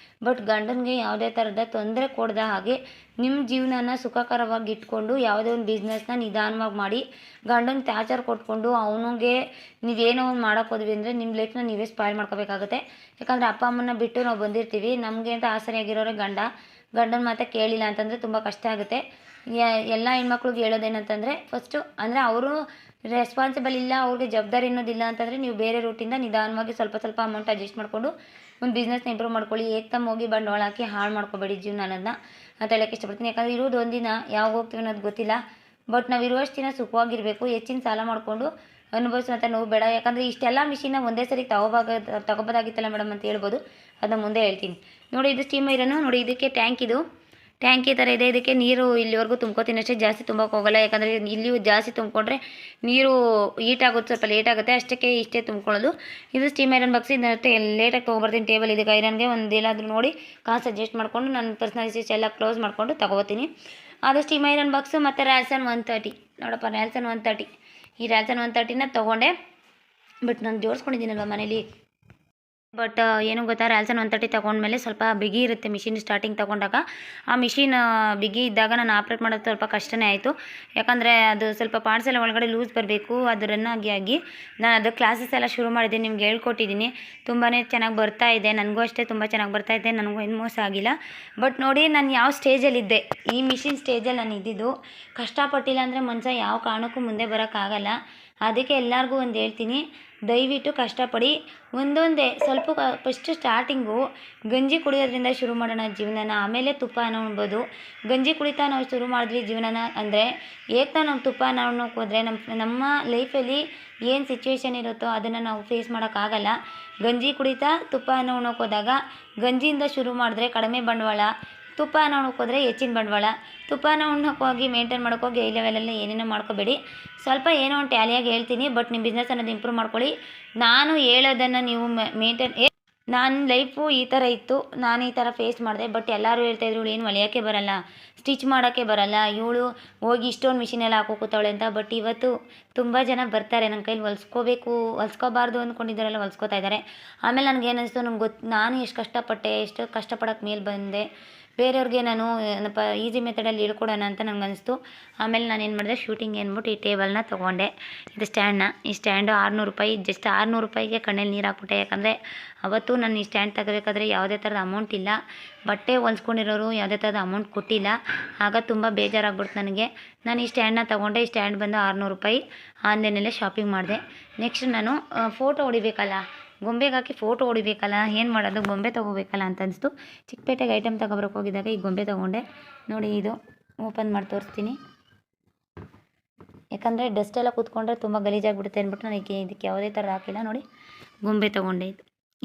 ಬಟ್ ಗಂಡನಿಗೆ ಯಾವುದೇ ಥರದ ತೊಂದರೆ ಕೊಡದ ಹಾಗೆ ನಿಮ್ಮ ಜೀವನನ ಸುಖಕರವಾಗಿ ಇಟ್ಕೊಂಡು ಯಾವುದೇ ಒಂದು ಬಿಸ್ನೆಸ್ನ ನಿಧಾನವಾಗಿ ಮಾಡಿ, ಗಂಡನ ಟಾರ್ಚರ್ ಕೊಟ್ಕೊಂಡು ಅವನಿಗೆ ನೀವೇನೋ ಒಂದು ಮಾಡೋಕ್ಕೆ ಹೋದ್ವಿ ಅಂದರೆ ನಿಮ್ಮ ಲೈಫ್ನ ನೀವೇ ಸ್ಪಾಯ್ಲ್ ಮಾಡ್ಕೋಬೇಕಾಗುತ್ತೆ. ಯಾಕಂದರೆ ಅಪ್ಪ ಅಮ್ಮನ ಬಿಟ್ಟು ನಾವು ಬಂದಿರ್ತೀವಿ, ನಮಗೆ ಅಂತ ಆಸರೆಯಾಗಿರೋರೆ ಗಂಡನ ಮಾತೆ ಕೇಳಿಲ್ಲ ಅಂತಂದರೆ ತುಂಬ ಕಷ್ಟ ಆಗುತ್ತೆ. ಎಲ್ಲ ಹೆಣ್ಮಕ್ಳಿಗೆ ಹೇಳೋದೇನಂತಂದರೆ ಫಸ್ಟು ಅಂದರೆ ಅವರು ರೆಸ್ಪಾನ್ಸಿಬಲ್ ಇಲ್ಲ, ಅವ್ರಿಗೆ ಜವಾಬ್ದಾರಿ ಅನ್ನೋದಿಲ್ಲ ಅಂತಂದರೆ ನೀವು ಬೇರೆ ರೂಟಿಂದ ನಿಧಾನವಾಗಿ ಸ್ವಲ್ಪ ಸ್ವಲ್ಪ ಅಮೌಂಟ್ ಅಡ್ಜಸ್ಟ್ ಮಾಡಿಕೊಂಡು ಒಂದು ಬಿಸ್ನೆಸ್ನ ಇಂಪ್ರೂವ್ ಮಾಡ್ಕೊಳ್ಳಿ. ಏಕ್ದಮ್ ಹೋಗಿ ಬಂಡವಾಳ ಹಾಕಿ ಹಾಳು ಮಾಡ್ಕೋಬೇಡಿ ಜೀವನ ಅನ್ನೋದನ್ನ ಅಂತ ಹೇಳೋಕ್ಕೆ ಇಷ್ಟಪಡ್ತೀನಿ. ಯಾಕಂದರೆ ಇರೋದು ಒಂದಿನ ಯಾವಾಗ ಹೋಗ್ತೀವಿ ಅನ್ನೋದು ಗೊತ್ತಿಲ್ಲ. ಬಟ್ ನಾವು ಇರುವಷ್ಟು ದಿನ ಸುಖವಾಗಿರಬೇಕು. ಹೆಚ್ಚಿನ ಸಾಲ ಮಾಡಿಕೊಂಡು ಅನುಭವಿಸುವಂಥ ನೋವು ಬೇಡ. ಯಾಕಂದರೆ ಇಷ್ಟೆಲ್ಲ ಮಿಷಿನ್ನ ಒಂದೇ ಸರಿ ತಗೋಬೋದಾಗಿತ್ತಲ್ಲ ಮೇಡಮ್ ಅಂತ ಹೇಳ್ಬೋದು. ಅದನ್ನ ಮುಂದೆ ಹೇಳ್ತೀನಿ ನೋಡಿ. ಇದು ಸ್ಟೀಮ್ ಐರನ್ನು ನೋಡಿ. ಇದಕ್ಕೆ ಟ್ಯಾಂಕಿ ಥರ ಇದೆ. ಇದಕ್ಕೆ ನೀರು ಇಲ್ಲಿವರೆಗೂ ತುಂಬ್ಕೋತೀನಿ ಅಷ್ಟೇ, ಜಾಸ್ತಿ ತುಂಬೋಕೆ ಹೋಗಲ್ಲ. ಯಾಕಂದರೆ ಇಲ್ಲಿ ಜಾಸ್ತಿ ತುಂಬಿಕೊಂಡ್ರೆ ನೀರು ಹೀಟ್ ಆಗುತ್ತೆ, ಸ್ವಲ್ಪ ಲೇಟ್ ಆಗುತ್ತೆ. ಅಷ್ಟಕ್ಕೆ ಇಷ್ಟೇ ತುಂಬ್ಕೊಳ್ಳೋದು. ಇದು ಸ್ಟೀಮ್ ಐರನ್ ಬಾಕ್ಸ್. ಇದನ್ನ ಲೇಟಾಗಿ ತೊಗೊಬರ್ತೀನಿ. ಟೇಬಲ್ ಇದಕ್ಕೆ ಐರನ್ಗೆ ಒಂದು ಎಲ್ಲಾದರೂ ನೋಡಿ ಕಾಸು ಅಡ್ಜಸ್ಟ್ ಮಾಡಿಕೊಂಡು ನನ್ನ ಪರ್ಸ್ನಲ್ ಎಲ್ಲ ಕ್ಲೋಸ್ ಮಾಡಿಕೊಂಡು ತೊಗೋತೀನಿ. ಅದು ಸ್ಟೀಮ್ ಐರನ್ ಬಾಕ್ಸು ಮತ್ತು ರ್ಯಾಲ್ಸನ್ 130 ನೋಡಪ್ಪ. ರ್ಯಾಲ್ಸನ್ 130 ಈ ರ್ಯಾಲ್ಸನ್ 130ನ ತೊಗೊಂಡೆ. ಬಟ್ ನಾನು ಜೋಡಿಸ್ಕೊಂಡಿದ್ದೀನಲ್ವ ಮನೇಲಿ. ಬಟ್ ಏನು ಗೊತ್ತಾ, ರ್ಯಾಲ್ಸನ್ 130 ತೊಗೊಂಡ್ಮೇಲೆ ಸ್ವಲ್ಪ ಬಿಗಿ ಇರುತ್ತೆ ಮಿಷಿನ್. ಸ್ಟಾರ್ಟಿಂಗ್ ತೊಗೊಂಡಾಗ ಆ ಮಿಷಿನ್ ಬಿಗಿ ಇದ್ದಾಗ ನಾನು ಆಪ್ರೇಟ್ ಮಾಡೋದು ಸ್ವಲ್ಪ ಕಷ್ಟನೇ ಆಯಿತು. ಯಾಕಂದರೆ ಅದು ಸ್ವಲ್ಪ ಪಾರ್ಟ್ಸ್ ಎಲ್ಲ ಒಳಗಡೆ ಲೂಸ್ ಬರಬೇಕು, ಅದು ರನ್ ಆಗಿ ನಾನು ಅದು ಕ್ಲಾಸಸ್ ಎಲ್ಲ ಶುರು ಮಾಡಿದ್ದೀನಿ, ನಿಮ್ಗೆ ಹೇಳ್ಕೊಟ್ಟಿದ್ದೀನಿ. ತುಂಬಾ ಚೆನ್ನಾಗಿ ಬರ್ತಾ ಇದೆ. ನನಗೂ ಅಷ್ಟೇ ತುಂಬ ಚೆನ್ನಾಗಿ ಬರ್ತಾ ಇದೆ. ನನಗೂ ಏನು ಮೋಸ ಆಗಿಲ್ಲ. ಬಟ್ ನೋಡಿ ನಾನು ಯಾವ ಸ್ಟೇಜಲ್ಲಿದ್ದೆ, ಈ ಮಿಷಿನ್ ಸ್ಟೇಜಲ್ಲಿ ನಾನು ಇದ್ದಿದ್ದು. ಕಷ್ಟಪಟ್ಟಿಲ್ಲ ಅಂದರೆ ಮನುಷ್ಯ ಯಾವ ಕಾರಣಕ್ಕೂ ಮುಂದೆ ಬರೋಕ್ಕಾಗಲ್ಲ. ಅದಕ್ಕೆ ಎಲ್ಲರಿಗೂ ಒಂದು ಹೇಳ್ತೀನಿ, ದಯವಿಟ್ಟು ಕಷ್ಟಪಡಿ. ಒಂದೊಂದೇ ಸ್ವಲ್ಪ ಫಸ್ಟು ಸ್ಟಾರ್ಟಿಂಗು ಗಂಜಿ ಕುಡಿಯೋದ್ರಿಂದ ಶುರು ಮಾಡೋಣ ಜೀವನನ, ಆಮೇಲೆ ತುಪ್ಪನ ಉಣ್ಬೋದು. ಗಂಜಿ ಕುಡಿತಾ ನಾವು ಶುರು ಮಾಡಿದ್ವಿ ಜೀವನನ ಅಂದರೆ ನಾವು ತುಪ್ಪನ ಉಣ್ಣೋಕೆ ಹೋದರೆ ನಮ್ಮ ಲೈಫಲ್ಲಿ ಏನು ಸಿಚುವೇಶನ್ ಇರುತ್ತೋ ಅದನ್ನು ನಾವು ಫೇಸ್ ಮಾಡೋಕ್ಕಾಗಲ್ಲ. ಗಂಜಿ ಕುಡಿತಾ ತುಪ್ಪನ ಉಣ್ಣೋಕೆ ಹೋದಾಗ ಗಂಜಿಯಿಂದ ಶುರು ಮಾಡಿದ್ರೆ ಕಡಿಮೆ ಬಂಡವಾಳ, ತುಪ್ಪನ ಉಣ್ಣೋಕೆ ಹೋದರೆ ಹೆಚ್ಚಿನ ಬಂಡವಾಳ. ತುಪ್ಪನ ಉಣ್ಣೋಕೆ ಹೋಗಿ ಮೇಂಟೈನ್ ಮಾಡೋಕ್ಕೋಗಿ ಹೈ ಲೆವೆಲಲ್ಲಿ ಏನೇನೋ ಮಾಡ್ಕೋಬೇಡಿ. ಸ್ವಲ್ಪ ಏನೋ ಒಂದು ಟ್ಯಾಲಿಯಾಗಿ ಹೇಳ್ತೀನಿ, ಬಟ್ ನಿಮ್ಮ ಬಿಸ್ನೆಸ್ ಅನ್ನೋದು ಇಂಪ್ರೂವ್ ಮಾಡ್ಕೊಳ್ಳಿ. ನಾನು ಹೇಳೋದನ್ನು ನೀವು ನನ್ನ ಲೈಫು ಈ ಥರ ಇತ್ತು, ನಾನು ಈ ಥರ ಫೇಸ್ ಮಾಡಿದೆ. ಬಟ್ ಎಲ್ಲರೂ ಹೇಳ್ತಾಯಿದ್ರು ಇವಳು ಏನು ಹೊಲಿಯೋಕ್ಕೆ ಬರಲ್ಲ, ಸ್ಟಿಚ್ ಮಾಡೋಕ್ಕೆ ಬರಲ್ಲ, ಇವಳು ಹೋಗಿ ಇಷ್ಟೊಂದು ಮಿಷಿನೆಲ್ಲ ಹಾಕೋ ಕೂತವಳೆ ಅಂತ. ಬಟ್ ಇವತ್ತು ತುಂಬ ಜನ ಬರ್ತಾರೆ ನನ್ನ ಕೈಲಿ ಹೊಲ್ಸ್ಕೋಬಾರ್ದು ಅಂದ್ಕೊಂಡಿದ್ದಾರೆಲ್ಲ ಹೊಲ್ಸ್ಕೋತಾ ಇದ್ದಾರೆ. ಆಮೇಲೆ ನನಗೇನು ಅನಿಸ್ತು, ನಾನು ಎಷ್ಟು ಕಷ್ಟಪಡೋಕ್ಕೆ ಮೇಲೆ ಬಂದೆ. ಬೇರೆಯವ್ರಿಗೆ ನಾನು ಏನಪ್ಪ ಈಸಿ ಮೆಥಡಲ್ಲಿ ಹೇಳ್ಕೊಡೋಣ ಅಂತ ನನಗನ್ನಿಸ್ತು. ಆಮೇಲೆ ನಾನು ಏನು ಮಾಡಿದೆ, ಶೂಟಿಂಗ್ ಅಂದ್ಬಿಟ್ಟು ಈ ಟೇಬಲ್ನ ತೊಗೊಂಡೆ. ಇದು ಈ ಸ್ಟ್ಯಾಂಡು 600 ರೂಪಾಯಿ. ಜಸ್ಟ್ 600 ರೂಪಾಯಿಗೆ ಕಣ್ಣಲ್ಲಿ ನೀರು ಹಾಕ್ಬಿಟ್ಟೆ. ಯಾಕಂದರೆ ಅವತ್ತು ನಾನು ಈ ಸ್ಟ್ಯಾಂಡ್ ತಗೋಬೇಕಾದ್ರೆ ಯಾವುದೇ ಥರದ ಅಮೌಂಟ್ ಇಲ್ಲ. ಬಟ್ಟೆ ಹೊಲ್ಸ್ಕೊಂಡಿರೋರು ಯಾವುದೇ ಥರದ ಅಮೌಂಟ್ ಕೊಟ್ಟಿಲ್ಲ. ಆಗ ತುಂಬ ಬೇಜಾರಾಗ್ಬಿಡ್ತು ನನಗೆ. ನಾನು ಈ ಸ್ಟ್ಯಾಂಡನ್ನ ತೊಗೊಂಡೆ. ಈ ಸ್ಟ್ಯಾಂಡ್ ಬಂದು 600 ರೂಪಾಯಿ. ಆನ್ಲೈನಲ್ಲೇ ಶಾಪಿಂಗ್ ಮಾಡಿದೆ. ನೆಕ್ಸ್ಟ್ ನಾನು ಫೋಟೋ ಹೊಡಿಬೇಕಲ್ಲ, ಗೊಂಬೆಗೆ ಹಾಕಿ ಫೋಟೋ ಹೊಡಿಬೇಕಲ್ಲ, ಏನು ಮಾಡೋದು, ಗೊಂಬೆ ತೊಗೋಬೇಕಲ್ಲ ಅಂತ ಅನಿಸ್ತು. ಚಿಕ್ಕಪೇಟೆಗೆ ಐಟಮ್ ತಗೊಬರಕ್ಕೆ ಹೋಗಿದ್ದಾಗ ಈ ಗೊಂಬೆ ತೊಗೊಂಡೆ ನೋಡಿ. ಇದು ಓಪನ್ ಮಾಡಿ ತೋರಿಸ್ತೀನಿ. ಯಾಕಂದರೆ ಡಸ್ಟ್ ಎಲ್ಲ ಕೂತ್ಕೊಂಡ್ರೆ ತುಂಬ ಗಲೀಜಾಗಿಬಿಡುತ್ತೆ ಅಂದ್ಬಿಟ್ಟು ನಾನು ಇದಕ್ಕೆ ಯಾವುದೇ ಥರ ಹಾಕಿಲ್ಲ. ನೋಡಿ ಗೊಂಬೆ ತೊಗೊಂಡೆ.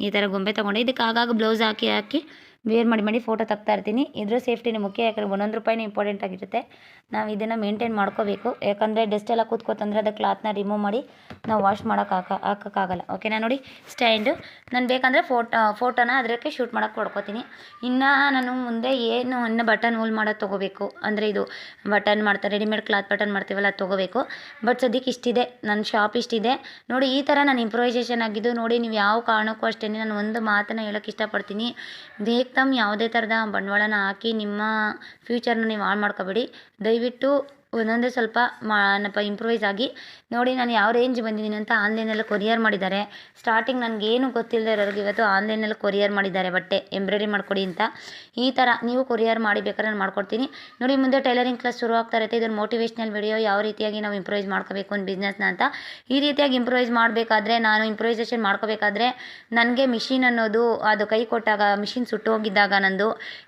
ಈ ಥರ ಗೊಂಬೆ ತೊಗೊಂಡೆ. ಇದಕ್ಕೆ ಆಗಾಗ ಬ್ಲೌಸ್ ಹಾಕಿ ವೇರ್ ಮಾಡಿ ಫೋಟೋ ತೆಗ್ತಾ ಇರ್ತೀನಿ. ಇದ್ರ ಸೇಫ್ಟಿನೇ ಮುಖ್ಯ. ಯಾಕಂದರೆ 1 ರೂಪಾಯಿನೂ ಇಂಪಾರ್ಟೆಂಟ್ ಆಗಿರುತ್ತೆ. ನಾವು ಇದನ್ನು ಮೇಂಟೈನ್ ಮಾಡ್ಕೋಬೇಕು. ಯಾಕಂದರೆ ಡಸ್ಟ್ ಎಲ್ಲ ಕೂತ್ಕೋತಂದರೆ ಅದು ಕ್ಲಾತ್ನ ರಿಮೂವ್ ಮಾಡಿ ನಾವು ವಾಶ್ ಹಾಕೋಕ್ಕಾಗಲ್ಲ. ಓಕೆನಾ. ನೋಡಿ ಸ್ಟ್ಯಾಂಡು ನಾನು ಬೇಕಂದರೆ ಫೋಟೋನ ಅದಕ್ಕೆ ಶೂಟ್ ಮಾಡೋಕ್ಕೆ ಹೊಡ್ಕೋತೀನಿ. ಇನ್ನು ನಾನು ಮುಂದೆ ಇನ್ನು ಬಟನ್ ಹೋಲ್ ಮಾಡೋದು ತೊಗೋಬೇಕು. ಅಂದರೆ ಇದು ಬಟನ್ ಮಾಡ್ತಾರೆ, ರೆಡಿಮೇಡ್ ಕ್ಲಾತ್ ಬಟನ್ ಮಾಡ್ತೀವಲ್ಲ, ಅದು ತೊಗೋಬೇಕು. ಬಟ್ ಸದ್ಯಕ್ಕೆ ಇಷ್ಟಿದೆ, ನನ್ನ ಶಾಪ್ ಇಷ್ಟಿದೆ ನೋಡಿ. ಈ ಥರ ನಾನು ಇಂಪ್ರೂವೈಸೇಷನ್ ಆಗಿದ್ದು ನೋಡಿ. ನೀವು ಯಾವ ಕಾರಣಕ್ಕೂ ಅಷ್ಟೇ ನಾನು ಒಂದು ಮಾತನ್ನು ಹೇಳೋಕ್ಕೆ ಇಷ್ಟಪಡ್ತೀನಿ. ಯಾವುದೇ ಥರದ ಬಂಡವಾಳನ ಹಾಕಿ ನಿಮ್ಮ ಫ್ಯೂಚರ್ನ ನೀವು ಹಾಳು ಮಾಡ್ಕೋಬೇಡಿ. ದಯವಿಟ್ಟು ಒಂದೊಂದೇ ಸ್ವಲ್ಪ ಇಂಪ್ರೂವೈಸ್ ಆಗಿ ನೋಡಿ. ನಾನು ಯಾವ ರೇಂಜ್ ಬಂದಿದ್ದೀನಿ ಅಂತ ಆನ್ಲೈನಲ್ಲಿ ಕೊರಿಯರ್ ಮಾಡಿದ್ದಾರೆ. ಸ್ಟಾರ್ಟಿಂಗ್ ನನಗೇನು ಗೊತ್ತಿಲ್ಲದೆ ಇರೋರಿಗೆ ಇವತ್ತು ಆನ್ಲೈನಲ್ಲಿ ಕೊರಿಯರ್ ಮಾಡಿದ್ದಾರೆ ಬಟ್ಟೆ ಎಂಬ್ರಾಯ್ಡ್ರಿ ಮಾಡಿಕೊಡಿ ಅಂತ. ಈ ಥರ ನೀವು ಕೊರಿಯರ್ ಮಾಡಿ ಬೇಕಾದ್ರೆ ನಾನು ಮಾಡ್ಕೊಡ್ತೀನಿ ನೋಡಿ. ಮುಂದೆ ಟೈಲರಿಂಗ್ ಕ್ಲಾಸ್ ಶುರು ಆಗ್ತಾ ಇರುತ್ತೆ. ಇದೊಂದು ಮೋಟಿವೇಶ್ನಲ್ ವಿಡಿಯೋ, ಯಾವ ರೀತಿಯಾಗಿ ನಾವು ಇಂಪ್ರೂವೈಸ್ ಮಾಡ್ಕೋಬೇಕು ಒಂದು ಬಿಸ್ನೆಸ್ನ ಅಂತ. ಈ ರೀತಿಯಾಗಿ ಇಂಪ್ರೂವೈಸ್ ಮಾಡಬೇಕಾದ್ರೆ, ನಾನು ಇಂಪ್ರೂವೈಸೇಷನ್ ಮಾಡ್ಕೋಬೇಕಾದ್ರೆ ನನಗೆ ಮಿಷಿನ್ ಅನ್ನೋದು ಅದು ಕೈ ಕೊಟ್ಟಾಗ ಮಿಷಿನ್ ಸುಟ್ಟೋಗಿದ್ದಾಗ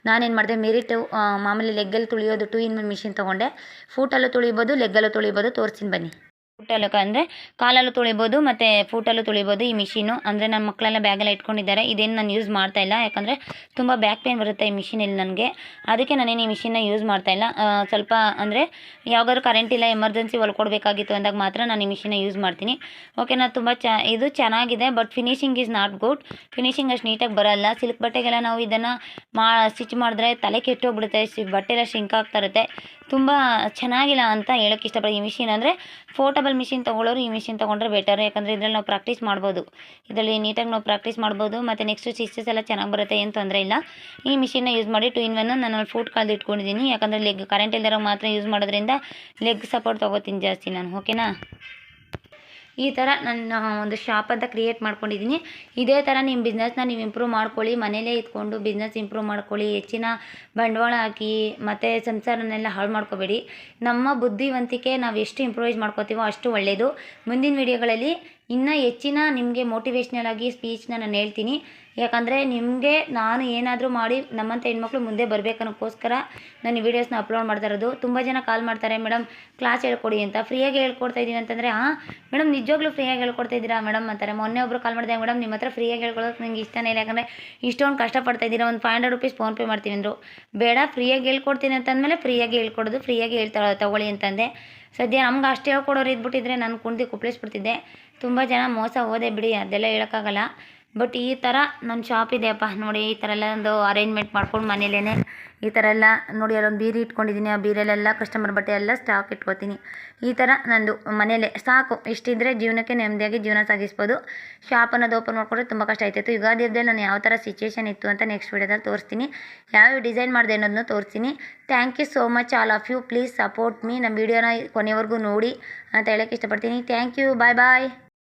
ನಾನೇನು ಮಾಡಿದೆ, ಮೆರಿಟು ಮಾಮೂಲಿ ಲೆಗ್ಗಲ್ಲಿ ತುಳಿಯೋದು 2-in-1 ಮಿಷಿನ್ ತೊಗೊಂಡೆ. ಫೂಟಲ್ಲೂ ತುಳಿಬೋದು, ಲೆಗ್ಗಲ್ಲೂ ತುಳಿಬೋದು. ತೋರಿಸ್ತೀನಿ ಬನ್ನಿ. ಫೂಟಲ್ಲೂ ಅಂದರೆ ಕಾಲಲ್ಲೂ ತುಳಿಬೋದು ಮತ್ತು ಫೂಟಲ್ಲೂ ತುಳಿಬೋದು ಈ ಮಿಷಿನು. ಅಂದರೆ ನನ್ನ ಮಕ್ಕಳೆಲ್ಲ ಬ್ಯಾಗೆಲ್ಲ ಇಟ್ಕೊಂಡಿದ್ದಾರೆ. ಇದೇನು ನಾನು ಯೂಸ್ ಮಾಡ್ತಾಯಿಲ್ಲ. ಯಾಕಂದರೆ ತುಂಬ ಬ್ಯಾಕ್ ಪೇನ್ ಬರುತ್ತೆ ಈ ಮಿಷಿನಲ್ಲಿ ನನಗೆ. ಅದಕ್ಕೆ ನಾನೇನು ಈ ಮಿಷಿನ್ನ ಯೂಸ್ ಮಾಡ್ತಾಯಿಲ್ಲ. ಸ್ವಲ್ಪ ಅಂದರೆ ಯಾವಾಗಾದ್ರೂ ಕರೆಂಟ್ ಇಲ್ಲ, ಎಮರ್ಜೆನ್ಸಿ ಹೊಲ್ಕೊಡ್ಬೇಕಾಗಿತ್ತು ಅಂದಾಗ ಮಾತ್ರ ನಾನು ಈ ಮಿಷಿನ್ನ ಯೂಸ್ ಮಾಡ್ತೀನಿ. ಓಕೆನಾ. ತುಂಬ ಇದು ಚೆನ್ನಾಗಿದೆ. But finishing his not good. Finishing ಅಷ್ಟು ನೀಟಾಗಿ ಬರೋಲ್ಲ. ಸಿಲ್ಕ್ ಬಟ್ಟೆಗೆಲ್ಲ ನಾವು ಇದನ್ನು ಸ್ಟಿಚ್ ಮಾಡಿದ್ರೆ ತಲೆ ಕೆಟ್ಟೋಗ್ಬಿಡುತ್ತೆ, ಬಟ್ಟೆ ಎಲ್ಲ ಶಿಂಕ್ ಆಗ್ತಾ ಇರುತ್ತೆ. ತುಂಬ ಚೆನ್ನಾಗಿಲ್ಲ ಅಂತ ಹೇಳೋಕ್ಕೆ ಇಷ್ಟಪಡ್ತೀನಿ. ಈ ಮಿಷಿನ್ ಅಂದರೆ ಪೋರ್ಟಬಲ್ ಮಿಷಿನ್ ತೊಗೊಳ್ಳೋರು ಈ ಮಿಷಿನ್ ತೊಗೊಂಡ್ರೆ ಬೆಟರ್. ಯಾಕಂದರೆ ಇದರಲ್ಲಿ ನಾವು ಪ್ರಾಕ್ಟೀಸ್ ಮಾಡ್ಬೋದು. ಇದರಲ್ಲಿ ನೀಟಾಗಿ ನಾವು ಪ್ರಾಕ್ಟೀಸ್ ಮಾಡ್ಬೋದು. ಮತ್ತು ನೆಕ್ಸ್ಟ್ ಸ್ಟಿಚಸ್ ಎಲ್ಲ ಚೆನ್ನಾಗಿ ಬರುತ್ತೆ, ಏನು ತೊಂದರೆ ಇಲ್ಲ. ಈ ಮಿಷಿನ್ನ ಯೂಸ್ ಮಾಡಿ 2-in-1 ನಾನು ಫೂಟ್ ಕಾಲ್ದು ಇಟ್ಕೊಂಡಿದ್ದೀನಿ. ಯಾಕಂದರೆ ಲೆಗ್ ಕರೆಂಟ್ ಇಲ್ದಿರೋ ಮಾತ್ರ ಯೂಸ್ ಮಾಡೋದ್ರಿಂದ ಲೆಗ್ ಸಪೋರ್ಟ್ ತೊಗೋತೀನಿ ಜಾಸ್ತಿ ನಾನು. ಓಕೆನಾ. ಈ ಥರ ನನ್ನ ಒಂದು ಶಾಪ್ ಅಂತ ಕ್ರಿಯೇಟ್ ಮಾಡ್ಕೊಂಡಿದ್ದೀನಿ. ಇದೇ ಥರ ನಿಮ್ಮ ಬಿಸ್ನೆಸ್ನ ನೀವು ಇಂಪ್ರೂವ್ ಮಾಡ್ಕೊಳ್ಳಿ. ಮನೇಲೇ ಇದ್ಕೊಂಡು ಬಿಸ್ನೆಸ್ ಇಂಪ್ರೂವ್ ಮಾಡ್ಕೊಳ್ಳಿ. ಹೆಚ್ಚಿನ ಬಂಡವಾಳ ಹಾಕಿ ಮತ್ತು ಸಂಸಾರನೆಲ್ಲ ಹಾಳು ಮಾಡ್ಕೋಬೇಡಿ. ನಮ್ಮ ಬುದ್ಧಿವಂತಿಕೆ ನಾವು ಎಷ್ಟು ಇಂಪ್ರೂವೈಸ್ ಮಾಡ್ಕೋತೀವೋ ಅಷ್ಟು ಒಳ್ಳೆಯದು. ಮುಂದಿನ ವೀಡಿಯೋಗಳಲ್ಲಿ ಇನ್ನೂ ಹೆಚ್ಚಿನ ನಿಮಗೆ ಮೋಟಿವೇಶ್ನಲ್ ಆಗಿ ಸ್ಪೀಚ್ನ ನಾನು ಹೇಳ್ತೀನಿ. ಯಾಕಂದರೆ ನಿಮಗೆ ನಾನು ಏನಾದರೂ ಮಾಡಿ ನಮ್ಮಂಥ ಹೆಣ್ಮಕ್ಳು ಮುಂದೆ ಬರಬೇಕನ್ನೋಕ್ಕೋಸ್ಕರ ನಾನು ಈ ವೀಡಿಯೋಸ್ನ ಅಪ್ಲೋಡ್ ಮಾಡ್ತಾ ಇರೋದು. ತುಂಬ ಜನ ಕಾಲ್ ಮಾಡ್ತಾರೆ, ಮೇಡಮ್ ಕ್ಲಾಸ್ ಹೇಳ್ಕೊಡಿ ಅಂತ. ಫ್ರೀಯಾಗಿ ಹೇಳ್ಕೊಡ್ತಾ ಇದ್ದೀನಿ ಅಂತಂದರೆ, ಮೇಡಮ್ ನಿಜವಾಗ್ಲೂ ಫ್ರೀಯಾಗಿ ಹೇಳ್ಕೊಡ್ತಾ ಇದ್ದೀರಾ ಮೇಡಮ್ ಅಂತಾರೆ. ಮೊನ್ನೆ ಒಬ್ಬರು ಕಾಲ್ ಮಾಡಿದೆ, ಮೇಡಮ್ ನಿಮ್ಮ ಹತ್ರ ಫ್ರೀಯಾಗಿ ಹೇಳ್ಕೊಡೋಕೆ ನನಗೆ ಇಷ್ಟನೇ ಇಲ್ಲ, ಯಾಕಂದರೆ ಇಷ್ಟೊಂದು ಕಷ್ಟಪಡ್ತಾ ಇದ್ದೀರಾ, ಒಂದು 500 ರೂಪೀಸ್ ಫೋನ್ಪೇ ಮಾಡ್ತೀವಿ ಅಂದರು. ಬೇಡ, ಫ್ರೀಯಾಗಿ ಹೇಳ್ಕೊಡ್ತೀನಿ ಅಂತಂದಮೇಲೆ ಫ್ರೀಯಾಗಿ ಹೇಳ್ಕೊಡೋದು, ಫ್ರೀಯಾಗಿ ತಗೊಳ್ಳಿ ಅಂತಂದೆ. ಸದ್ಯ ನಮ್ಗೆ ಅಷ್ಟು ಹೇಳ್ಕೊಡೋರು ಇದ್ಬಿಟ್ಟಿದ್ರೆ ನಾನು ಕುಣ್ದು ಕುಪ್ಳಿಸ್ಬಿಡ್ತಿದ್ದೆ. ತುಂಬ ಜನ ಮೋಸ ಹೋದೆ ಬಿಡಿ, ಅದೆಲ್ಲ ಹೇಳೋಕ್ಕಾಗಲ್ಲ. ಬಟ್ ಈ ಥರ ನನ್ನ ಶಾಪ್ ಇದೆಯಪ್ಪ ನೋಡಿ. ಈ ಥರ ಎಲ್ಲ ಒಂದು ಅರೇಂಜ್ಮೆಂಟ್ ಮಾಡ್ಕೊಂಡು ಮನೇಲೇ ಈ ಥರ ಎಲ್ಲ ನೋಡಿ, ಅಲ್ಲೊಂದು ಬೀರಿ ಇಟ್ಕೊಂಡಿದ್ದೀನಿ. ಆ ಬೀರಲ್ಲೆಲ್ಲ ಕಸ್ಟಮರ್ ಬಟ್ಟೆ ಎಲ್ಲ ಸ್ಟಾಕ್ ಇಟ್ಕೊತೀನಿ. ಈ ಥರ ನಂದು ಮನೇಲೆ ಸಾಕು, ಇಷ್ಟಿದ್ರೆ ಜೀವನಕ್ಕೆ ನೆಮ್ಮದಿಯಾಗಿ ಜೀವನ ಸಾಗಿಸ್ಬೋದು. ಶಾಪ್ ಅನ್ನೋದು ಓಪನ್ ಮಾಡ್ಕೊಂಡ್ರೆ ತುಂಬ ಕಷ್ಟ ಆಯ್ತಿತ್ತು. ಯುಗಾದಿ ಹಬ್ಬದಲ್ಲಿ ನಾನು ಯಾವ ಥರ ಸಿಚುವೇಶನ್ ಇತ್ತು ಅಂತ ನೆಕ್ಸ್ಟ್ ವೀಡಿಯೋದಲ್ಲಿ ತೋರಿಸ್ತೀನಿ. ಯಾವ ಡಿಸೈನ್ ಮಾಡಿದೆ ಅನ್ನೋದನ್ನು ತೋರಿಸ್ತೀನಿ. Thank you so much all of you. Please support me. ನಮ್ಮ ವೀಡಿಯೋನ ಕೊನೆವರೆಗೂ ನೋಡಿ ಅಂತ ಹೇಳೋಕ್ಕೆ ಇಷ್ಟಪಡ್ತೀನಿ. Thank you. Bye bye.